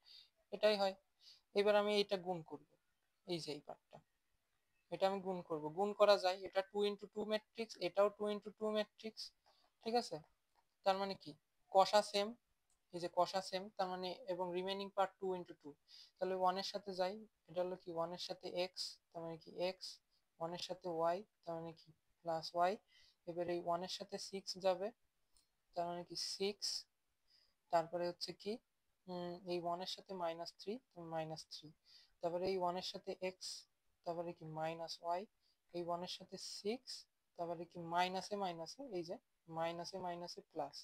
এটাই হয়। এবার আমি এটা গুণ করব, এই যে এই পার্টটা, এটা আমি গুণ করব। গুণ করা যায়, এটা 2 × 2 ম্যাট্রিক্স, এটাও 2 × 2 ম্যাট্রিক্স, ঠিক আছে। তার মানে কি কষা সেম, এই যে কষা সেম, তার মানে এবং রিমেইনিং পার্ট 2 × 2, তাহলে 1 এর সাথে যাই, এটা হলো কি 1 এর সাথে x, তার মানে কি x, 1 এর সাথে y, তার মানে কি প্লাস y, এবার এই 1 এর সাথে 6 যাবে, তার মানে কি 6, তারপরে হচ্ছে কি এই 1 এর সাথে -3, -3, তারপরে এই 1 এর সাথে x, তারপরে কি -y, এই 1 এর সাথে 6, তারপরে কি মাইনাসে মাইনাসে, এই যে মাইনাসে মাইনাসে প্লাস,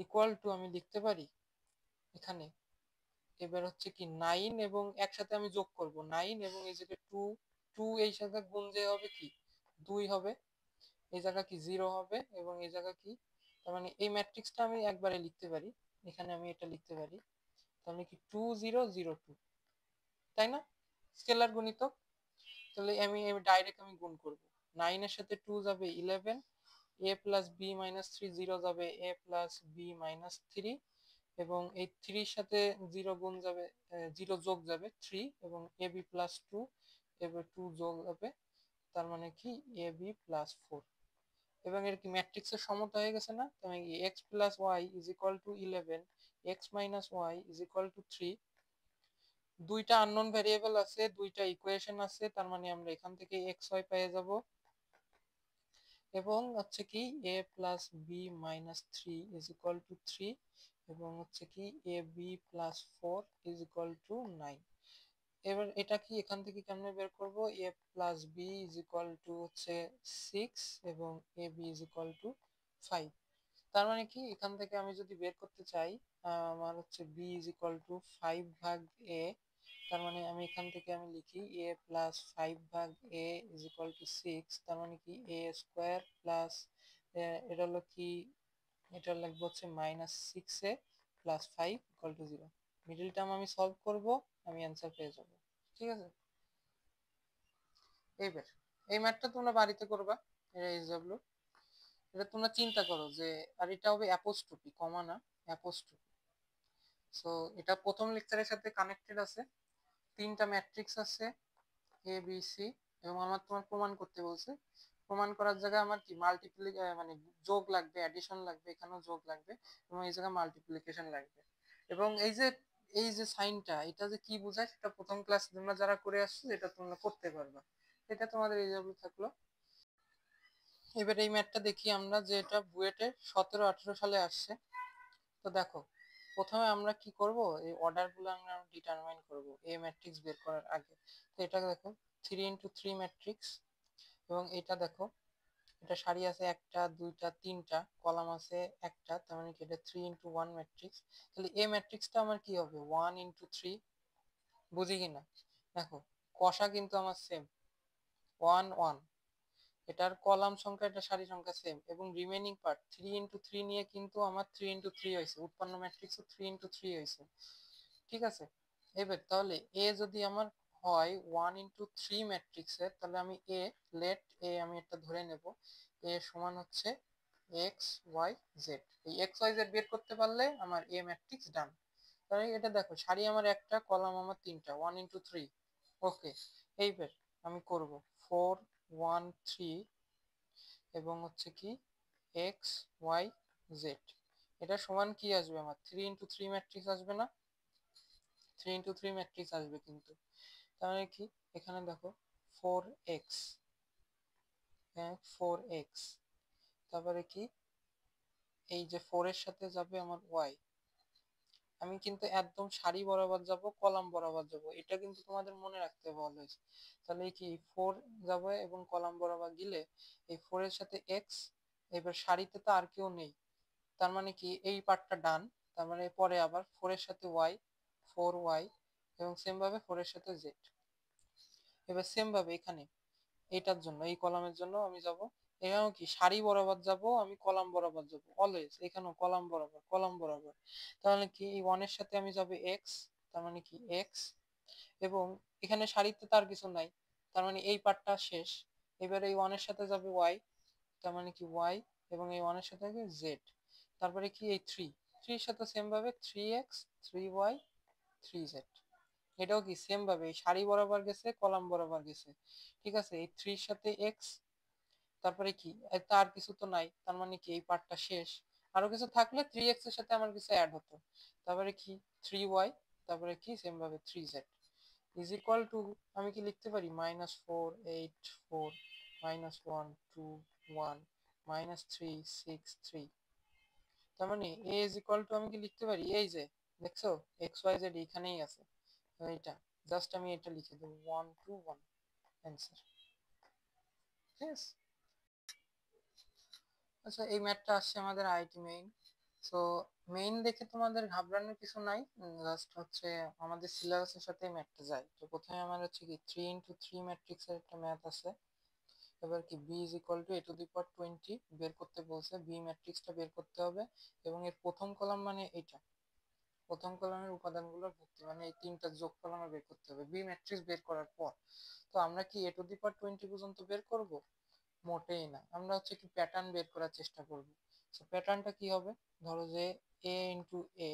ইকুয়াল টু আমি লিখতে পারি এখানে। এবার হচ্ছে কি 9, এবং একসাথে আমি যোগ করব 9, এবং এই জায়গায় 2, 2 এই জায়গায় গুণ যে হবে কি 2 হবে, এই জায়গা কি 0 হবে, এবং এই জায়গা কি, তার মানে এই ম্যাট্রিক্সটা আমি একবারে লিখতে পারি, এখানে আমি এটা লিখতে পারি, তাহলে কি 2 0 0 2, তাই না, স্কেলার গুণিতক। তাহলে আমি ডাইরেক্ট আমি গুণ করব, 9 এর সাথে 2 যাবে 11, a+b-3 0 যাবে a+b-3, এবং এই 3 এর সাথে 0 গুণ যাবে, 0 যোগ যাবে 3, এবং ab+2, এবার 2 যোগ হবে, তার মানে কি ab+4, এবং এর কি ম্যাট্রিক্সের সমতা হয়ে গেছে না। তার মানে x + y = 11, x - y = 3, দুইটা আননোন ভ্যারিয়েবল আছে, দুইটা ইকুয়েশন আছে, তার মানে আমরা এখান থেকে x y পেয়ে যাব, এবং হচ্ছে কি a+b-3 = 3, এবং হচ্ছে কি ab+4 = 9। এবার এটা কি এখান থেকে কেমনে বের করব, a+b হচ্ছে 6, এবং ab = 5। তার মানে কি এখান থেকে আমি যদি বের করতে চাই, আমার হচ্ছে b = 5 ভাগ a, তার মানে আমি এখান থেকে আমি লিখি a+5 ভাগ a = 6, তার মানে কি a² প্লাস, এটা হলো কি, এটা লাগবে হচ্ছে -6a + 5 = 0। মিডল টার্ম আমি সলভ করব, আমি অ্যান্সার পেয়ে যাব, ঠিক আছে। এইবার এই ম্যাথটা তোমরা বাড়িতে করবা, এটা SW, এটা তোমরা চিন্তা করো যে, আর এটা হবে অ্যাপোস্ট্রোফি, কমা না, অ্যাপোস্ট্রোফি। সো এটা প্রথম লেকচারের সাথে কানেক্টেড আছে, তিনটা ম্যাট্রিক্স আছে এ বি সি, এবং আমার তোমার প্রমাণ করতে বলছে। প্রমাণ করার জায়গায় আমার কি মানে যোগ লাগবে, অ্যাডিশন লাগবে, এখানেও যোগ লাগবে, এবং এই জায়গায় মাল্টিপ্লিকেশন লাগবে। এবং এই যে সাইনটা, এটা যে কি বোঝায় সেটা প্রথম ক্লাস তোমরা যারা করে আসছো এটা তোমরা করতে পারবা, এটা তোমাদের এই থাকলো। এবার এই ম্যাথটা দেখি আমরা, যে এটা বুয়েটে 17-18 সালে আসছে। তো দেখো প্রথমে আমরা কি করব, এই অর্ডার গুলো আমরা ডিটারমাইন করব এই ম্যাট্রিক্স বের করার আগে। তো এটা দেখো 3 × 3 ম্যাট্রিক্স, এবং এটা দেখো এটা সারি আছে একটা দুইটা তিনটা, কলাম আছে একটা, তার মানে কি এটা 3 × 1 ম্যাট্রিক্স। তাহলে এই ম্যাট্রিক্সটা আমার কি হবে 1 × 3, বুঝি কিনা দেখো, কষা কিন্তু আমার সেম 1 1, এটার কলাম সংখ্যা এটা সারি সংখ্যা সেম, এবং রিমেনিং পার্ট 3 × 3 নিয়ে কিন্তু আমার 3 × 3 হয়েছে, উৎপন্ন ম্যাট্রিক্সও 3 × 3 হয়েছে। ঠিক আছে, এবার তাহলে এ যদি আমার হয় 1 × 3 ম্যাট্রিক্সের, তাহলে আমি এ লেট এ আমি একটা ধরে নেব, এ সমান হচ্ছে এক্স ওয়াই জেড। এই এক্স ওয়াই জেড বের করতে পারলে আমার এ ম্যাট্রিক্স ডান। তাহলে এটা দেখো, সারি আমার একটা, কলাম আমার তিনটা, 1 × 3। ওকে, এইবার আমি করব 4 1 3 এবং হচ্ছে কি এক্স ওয়াই জেড। এটা সমান কি আসবে আমার 3 × 3 ম্যাট্রিক্স আসবে না? 3 × 3 ম্যাট্রিক্স আসবে কিন্তু। তাহলে কি এখানে দেখো 4x, হ্যাঁ 4x, তারপরে কি এই যে 4 এর সাথে যাবে আমার y। আমি কিন্তু একদম সারি বরাবর যাব, কলাম বরাবর যাব, এটা কিন্তু তোমাদের মনে রাখতে বলা হয়েছে। তাহলে কি 4 যাবে এবং কলাম বরাবর গেলে এই 4 এর সাথে x, এবার সারিতে তো আর কেউ নেই, তার মানে কি এই পার্টটা ডান। তার মানে পরে আবার 4 এর সাথে y, 4y, এবং সেম ভাবে 4 এর সাথে z। এবার সেম ভাবে এখানে এইটার জন্য, এই কলামের জন্য আমি যাব, এখানেও কি সারি বরাবর যাব, আমি কলাম বরাবর যাব অলওয়েজ, এখানেও কলাম বরাবর কলাম বরাবর। তাহলে কি এই 1 এর সাথে আমি যাব x, তার মানে কি x, এবং এখানে সারিতে তার কিছু নাই, তার মানে এই পার্টটা শেষ। এবারে এই 1 এর সাথে যাবে y, তার মানে কি y, এবং এই 1 এর সাথে যাবে z। তারপরে কি এই 3, 3 এর সাথে সেম ভাবে 3x 3y 3z। এটাও কি সেম ভাবে সারি বরাবর গেছে, কলাম বরাবর গেছে। ঠিক আছে, এই 3 এর সাথে x, তারপরে কি তার কিছু তো নাই, তার মানে কি এই পার্টটা শেষ। আরো কিছু থাকলে 3x এর সাথে আমার কিছু অ্যাড হতো, তারপরে কি 3y, তারপরে কি সেম ভাবে 3z ইজ ইকুয়াল টু, আমি কি লিখতে পারি -4 8 4 -1 2 1 -3 6 3। তার মানে a ইজ ইকুয়াল টু, আমি কি লিখতে পারি এই যে দেখছো এক্স ওয়াই জেড এখানেই আছে, এইটা জাস্ট আমি এটা লিখে দেবো 1 2 1 অ্যান্সার। ঠিক আছে, আচ্ছা এই ম্যাথটা আসছে আমাদের আইটি মেইন। সো মেইন দেখে তোমাদের ঘাবড়ানোর কিছু নাই, জাস্ট হচ্ছে আমাদের সিলেবাসের সাথে ম্যাথটা যায়। তো প্রথমে আমার হচ্ছে কি 3 × 3 ম্যাট্রিক্সের একটা ম্যাথ আছে। এবার কি b is equal two a⁻20 বের করতে বলছে, বি ম্যাট্রিক্সটা বের করতে হবে, এবং এর প্রথম কলাম মানে এটা, প্রথম কলামের উপাদানগুলোর ভর্তি মানে এই তিনটা যোগফল আমার বের করতে হবে বি ম্যাট্রিক্স বের করার পর। তো আমরা কি a⁻20 পর্যন্ত বের করব? মোটেই না, আমরা হচ্ছে কি প্যাটার্ন বের করার চেষ্টা করব। সো প্যাটার্নটা কি হবে, ধরো যে a into a,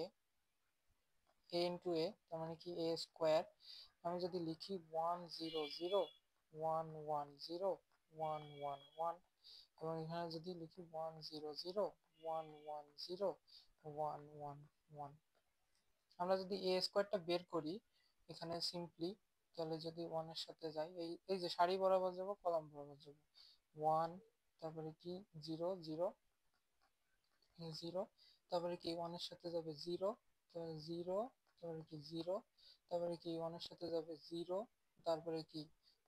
a into a, তার মানে কি এ স্কোয়ার। আমি যদি লিখি 1 0 0 1 1 0 1 1 1, এবং এখানে যদি লিখি 1 0 0 1 1 0 1 1 1, আমরা যদি এ স্কোয়ারটা বের করি এখানে সিম্পলি, তাহলে যদি 1 এর সাথে যাই, এই এই যে সারি বরাবর যাব, কলাম বরাবর যাব, 1, তারপরে কি 0 0 0, তারপরে কি 1 এর সাথে যাবে 0, তারপরে 0, তারপরে কি 0, তারপরে কি 1 এর সাথে যাবে 0, তারপরে কি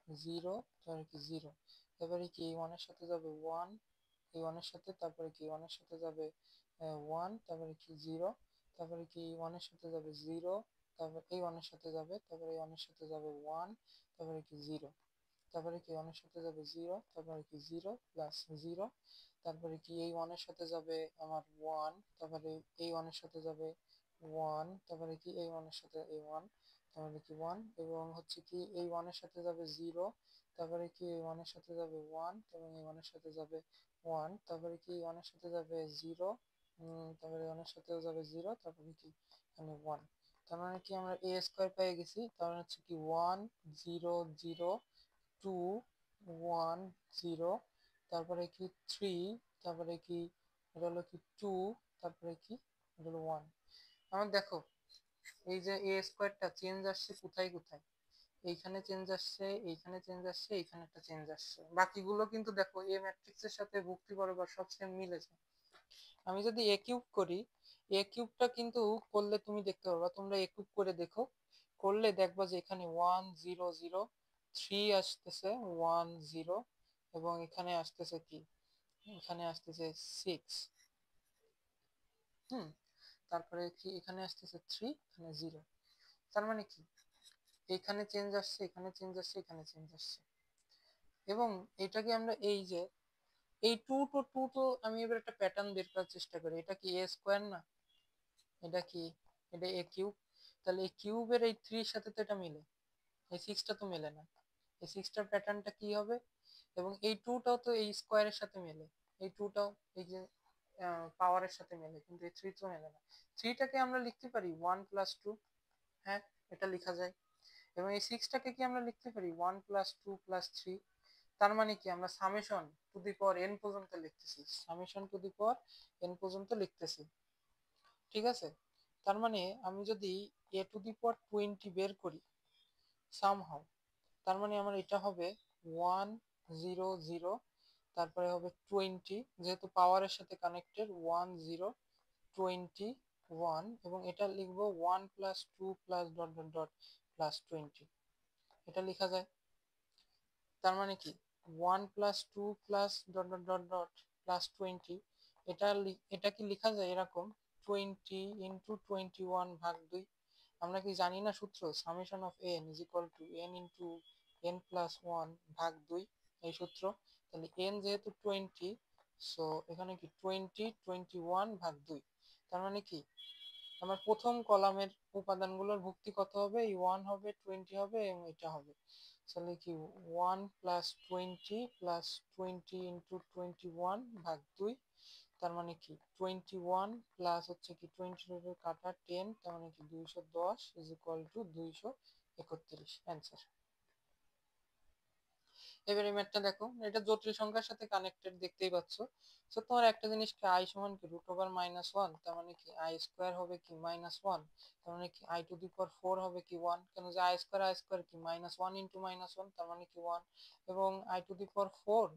0, তারপরে কি 0, তারপরে কি 1 এর সাথে যাবে 1, এই 1 এর সাথে, তারপরে কি 1 এর সাথে যাবে 1, তারপরে কি 0, তারপরে কি 1 এর সাথে যাবে 0, তারপর এই 1 এর সাথে যাবে, তারপরে এই 1 এর সাথে যাবে 1, তারপরে কি 0, তারপরে কি 1 এর সাথে যাবে 0, তারপরে কি 0 প্লাস 0, তারপরে কি এই 1 এর সাথে যাবে আমার 1, তারপরে এই 1 এর সাথে যাবে 1, তারপরে কি এই 1 এর সাথে এই 1, তারপরে কি 1, এবং হচ্ছে কি এই 1 এর সাথে যাবে 0, তারপরে কি এই 1 এর সাথে যাবে 1, এবং এই 1 এর সাথে যাবে 1, তারপরে কি এই 1 এর সাথে যাবে 0, তারপরে 1 এর সাথেও যাবে 0, তারপরে কি এখানে 1। তার মানে কি আমরা a স্কয়ার পেয়ে গেছি, তার মানে হচ্ছে কি 1 0 0 2 1 0, তারপরে কি 3, তারপরে কি এটা হলো কি 2, তারপরে কি এটা হলো 1। আমার দেখো এই যে এ স্কোয়ারটা চেঞ্জ আসছে কোথায় কোথায়, এইখানে চেঞ্জ আসছে, এইখানে চেঞ্জ আসছে, এইখানে একটা চেঞ্জ আসছে, বাকিগুলো কিন্তু দেখো এ ম্যাট্রিক্সের সাথে ভুক্তি বরাবর সব সেম মিলেছে। আমি যদি এ কিউব করি, এ কিউবটা কিন্তু করলে তুমি দেখতে পারবা, তোমরা এ কিউব করে দেখো, করলে দেখবা যে এখানে 1 0 0 3 আসতেছে 1 0, এবং এখানে আসতেছে কি, এখানে আসতেছে 6, হুম, তারপরে কি এখানে আসতেছে 3, এখানে 0। তার মানে কি এখানে চেঞ্জ আসছে, এখানে চেঞ্জ আসছে, এখানে চেঞ্জ আসছে। এবং এটাকে আমরা এই যে এই টু তো আমি এবার একটা প্যাটার্ন বের করার চেষ্টা করি। এটা কি এ স্কোয়ার না? এটা কি? এটা এ কিউব। তাহলে এই কিউবের এই 3 এর সাথে তো এটা মিলে, এই 6টা তো মেলে না। এই 6টার প্যাটার্নটা কি হবে? এবং এই টুটাও তো এই স্কোয়ারের সাথে মেলে, এই টুটাও এই যে পাওয়ারের সাথে মেলে, কিন্তু এই 3 তো মেলে না। 3টাকে আমরা লিখতে পারি 1+2। হ্যাঁ, এটা লেখা যায়। এবং এই 6টাকে কি আমরা লিখতে পারি 1+2+3। তার মানে কি আমরা summation two the power n পর্যন্ত লিখতেছি, summation two the power n পর্যন্ত লিখতেছি। ঠিক আছে? তার মানে আমি যদি a টু দি পাওয়ার 20 বের করি সামহাউ, তার মানে আমার এটা হবে 1 0 0, তারপরে হবে 20, যেহেতু পাওয়ারের সাথে কানেক্টেড 1 0 21, এবং এটা লিখবো 1+2+... এটা লেখা যায়। তার মানে কি 1+2+... এটা কি লেখা যায় এরকম 20 × 21/2। আমরা কি জানি না সূত্র, summation of n is equal two n × n+1/2, এই সূত্র। তাহলে n যেহেতু 20, সো এখানে কি 20 21/2। তার মানে কি আমার প্রথম কলামের উপাদানগুলোর ভুক্তি কত হবে? এই 1 হবে, 20 হবে এবং এটা হবে। তাহলে কি 1+20 × 21/2, তার মানে কি 21 প্লাস হচ্ছে কি 20 কাটা 10, তার মানে কি 210 ইজ ইকুয়াল টু 231 অ্যান্সার। এবার এই ম্যাথটা দেখো, এটা জটিল সংখ্যার সাথে কানেক্টেড দেখতেই পাচ্ছ। তো তোমার একটা জিনিস কি আই সমান কি √(-1), তার মানে কি আই স্কোয়ার হবে কি -1, তার মানে কি আই টু দি পাওয়ার 4 হবে কি 1, কেন যে আই স্কোয়ার কি -1 × -1, তার মানে কি 1, এবং আই টু দি পাওয়ার 4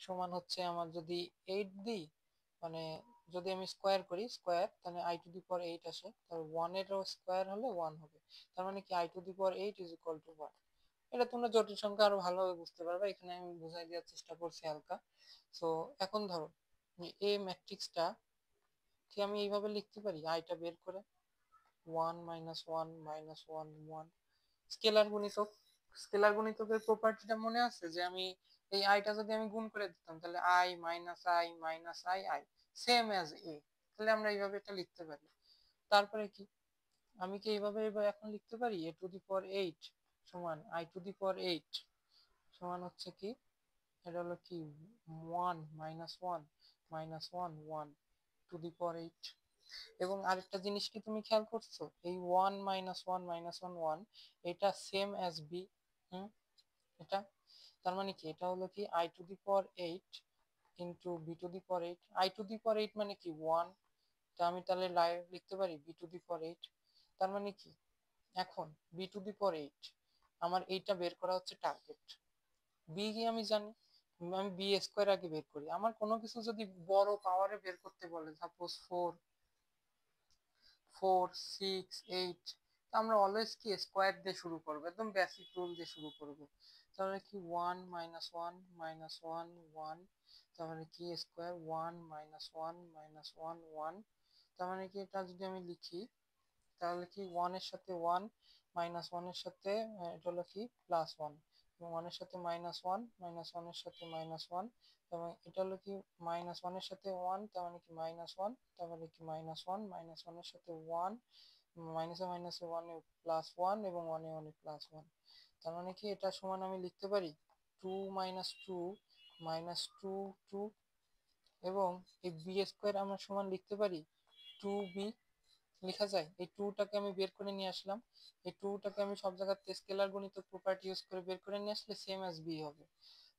সমান হচ্ছে আমার যদি 8 দিই, মানে যদি আমি স্কোয়ার করি স্কোয়ার, তাহলে আই টু দি পাওয়ার 8 আসে, তাহলে 1 এরও স্কোয়ার হলে 1 হবে, তার মানে কি i to the power 8 is equal two 1। এটা তোমরা জটিল সংখ্যা আরো ভালোভাবে বুঝতে পারবে, এখানে আমি বুঝাই দেওয়ার চেষ্টা করছি হালকা। সো এখন ধরো এই ম্যাট্রিক্সটা কি আমি এইভাবে লিখতে পারি, আইটা বের করে 1 -1 -1 1। স্কেলার গুণিতক, স্কেলার গুণিতকের প্রপার্টিটা মনে আছে যে আমি এই আইটা যদি আমি গুণ করে দিতাম, তাহলে I minus I minus I I same as a, তাহলে আমরা এইভাবে এটা লিখতে পারি। তারপরে কি আমি কি এইভাবে এবার এখন লিখতে পারি a টু দি পাওয়ার 8 সমান আই টু দি পাওয়ার 8 সমান হচ্ছে কি, এটা হলো কি 1 -1 -1 1 টু দি পাওয়ার 8। এবং আরেকটা জিনিস কি তুমি খেয়াল করছো, এই 1 -1 -1 1 এটা সেম অ্যাজ বি। এটা তার মানে কি এটা হলো কি i to the power 8 into b to the power 8। I to the power 8 মানে কি 1, তা আমি তাহলে লাইভ লিখতে পারি বি টু দি পাওয়ার 8। তার মানে কি এখন বি টু দি পাওয়ার 8 আমার এইটা বের করা হচ্ছে টার্গেট। বি কি আমি জানি, আমি বি স্কোয়ার আগে বের করি। আমার কোনো কিছু যদি বড় পাওয়ারে বের করতে বলে, সাপোজ 4 4 6 8, আমরা অলওয়েজ কি স্কোয়ার দিয়ে শুরু করবো, একদম বেসিক রুল দিয়ে শুরু করবো। তাহলে কি 1 -1 -1 1, তার মানে কি স্কোয়ার 1 -1 -1 1, তার মানে কি এটা যদি আমি লিখি তাহলে কি 1 এর সাথে 1 -1 এর সাথে এটা হলো কি +1, এবং 1 এর সাথে -1 -1 এর সাথে -1, এবং এটা হলো কি -1 এর সাথে 1, তার মানে কি -1, তার মানে কি -1 -1 এর সাথে 1, মাইনাসে মাইনাসে 1 এ +1, এবং 1 এ 1 এ +1, তার মানে কি এটা সমান আমি লিখতে পারি 2 -2 -2 2, এবং এই বি স্কোয়ার আমরা সমান লিখতে পারি 2b। লেখা যায়, এই 2টাকে আমি বের করে নিয়ে আসলাম, এই 2টাকে আমি সব জায়গাতে স্কেলার গণিত প্রপার্টি ইউজ করে বের করে নিয়ে আসলে সেম অ্যাজ বি হবে।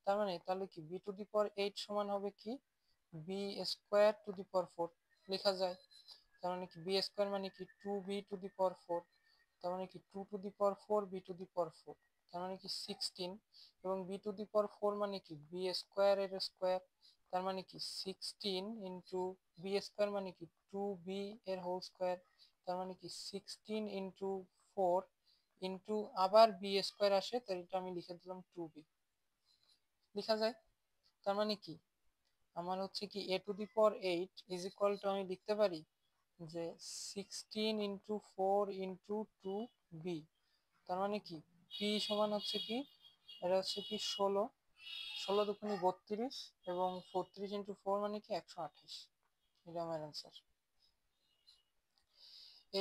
তার মানে তাহলে কি বি টু দি পাওয়ার 8 সমান হবে কি B square two the power 4 লেখা যায়। তার মানে কি বি স্কোয়ার মানে কি 2b টু দি পাওয়ার 4, তার মানে কি 2 to the power 4 b to the power 4, তার মানে কি 16, এবং বি টু দি পাওয়ার 4 মানে কি বি স্কোয়ার এর স্কোয়ার, তার মানে কি 16 ইন্টু বি স্কোয়ার মানে কি 2b এর হোল স্কোয়ার, তার মানে কি 16 ইন্টু 4 ইন্টু আবার বি স্কোয়ার আসে, তাই এটা আমি লিখে দিলাম 2b। লেখা যায়। তার মানে কি আমার হচ্ছে কি a two the power 8 is equal to আমি লিখতে পারি যে 16 ইন্টু 4 ইন্টু 2b, তার মানে কি p সমান হচ্ছে কি এটা হচ্ছে কি 16 16×2 32 এবং 34 মানে কি 128, এটা আমার অ্যান্সার।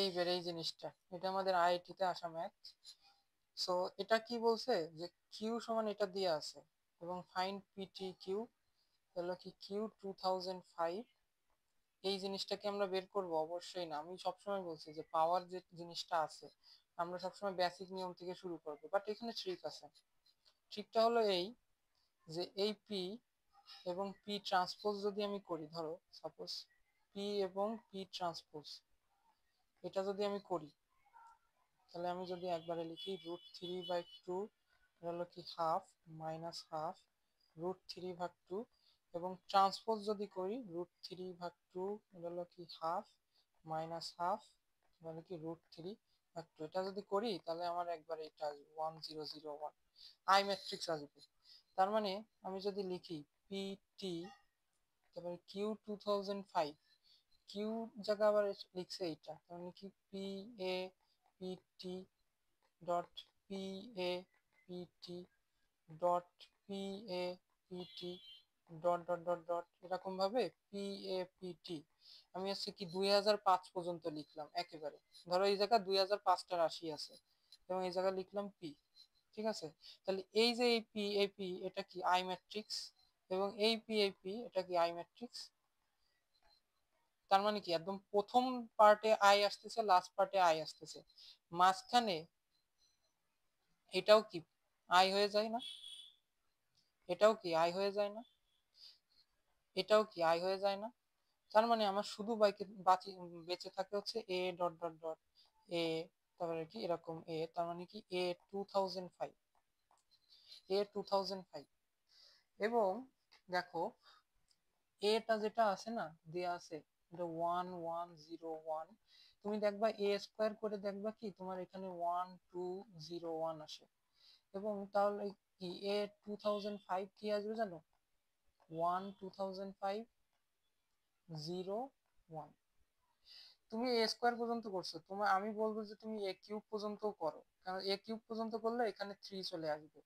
এইবার এই জিনিসটা, এটা আমাদের আইআইটিতে আসা ম্যাথ। সো এটা কি বলছে যে কিউ সমান এটা দিয়ে আছে, এবং ফাইন্ড পিটি কিউ হলো কি কিউ 2005। এই জিনিসটাকে আমরা বের করব অবশ্যই না, আমি সবসময় বলছি যে পাওয়ার যে জিনিসটা আছে আমরা সবসময় বেসিক নিয়ম থেকে শুরু করব, বাট এখানে ট্রিক আছে। ট্রিকটা হলো এই যে এই পি এবং পি ট্রান্সপোজ যদি আমি করি, ধরো সাপোজ পি এবং পি ট্রান্সপোজ এটা যদি আমি করি, তাহলে আমি যদি একবারে লিখি √3/2 হলো কি হাফ মাইনাস হাফ √3/2, এবং ট্রান্সপোজ যদি করি √3/2 হলো কি হাফ মাইনাস হাফ মানে কি √3/2, এটা যদি করি তাহলে আমার একবারে এটা আসবে 1001 আই ম্যাট্রিক্স আসবে। তার মানে আমি যদি লিখি পিটি তারপরে কিউ 2005, কিউ জায়গা আবার লিখছে এইটা, তার মানে কি P A PT dot P A PT dot P A PT dot dot dot dot এরকম ভাবে পি এ পিটি আমি হচ্ছে কি 2005 পর্যন্ত লিখলাম একেবারে। ধরো এই জায়গা 2005টা রাশি আছে এবং এই জায়গা লিখলাম পি, ঠিক আছে? তাহলে এই যে এই পি এ পি এটা কি আই ম্যাট্রিক্স, এবং এই পি এ পি এটা কি আই ম্যাট্রিক্স। তার মানে কি একদম প্রথম পার্টে আই আসতেছে, লাস্ট পার্টে আই আসতেছে, মাঝখানে এটাও কি আই হয়ে যায় না, এটাও কি আই হয়ে যায় না, এটাও কি আই হয়ে যায় না। তার মানে আমার শুধু বেঁচে থাকে হচ্ছে A dot dot dot A, তারপরে কি এরকম এ, তার মানে কি এ 2005, এ 2005। এবং দেখো এটা যেটা আছে না দেয়া আছে এটা 1101, তুমি দেখবা এ স্কোয়ার করে দেখবা কি তোমার এখানে 1201 আসে, এবং তাহলে কি এ 2005 কি আসবে জানো, 1 2005 01। তুমি এ স্কোয়ার পর্যন্ত করছো, তোমার আমি বলবো যে তুমি এ কিউব পর্যন্ত করো, কারণ এ কিউব পর্যন্ত করলে এখানে 3 চলে আসবে,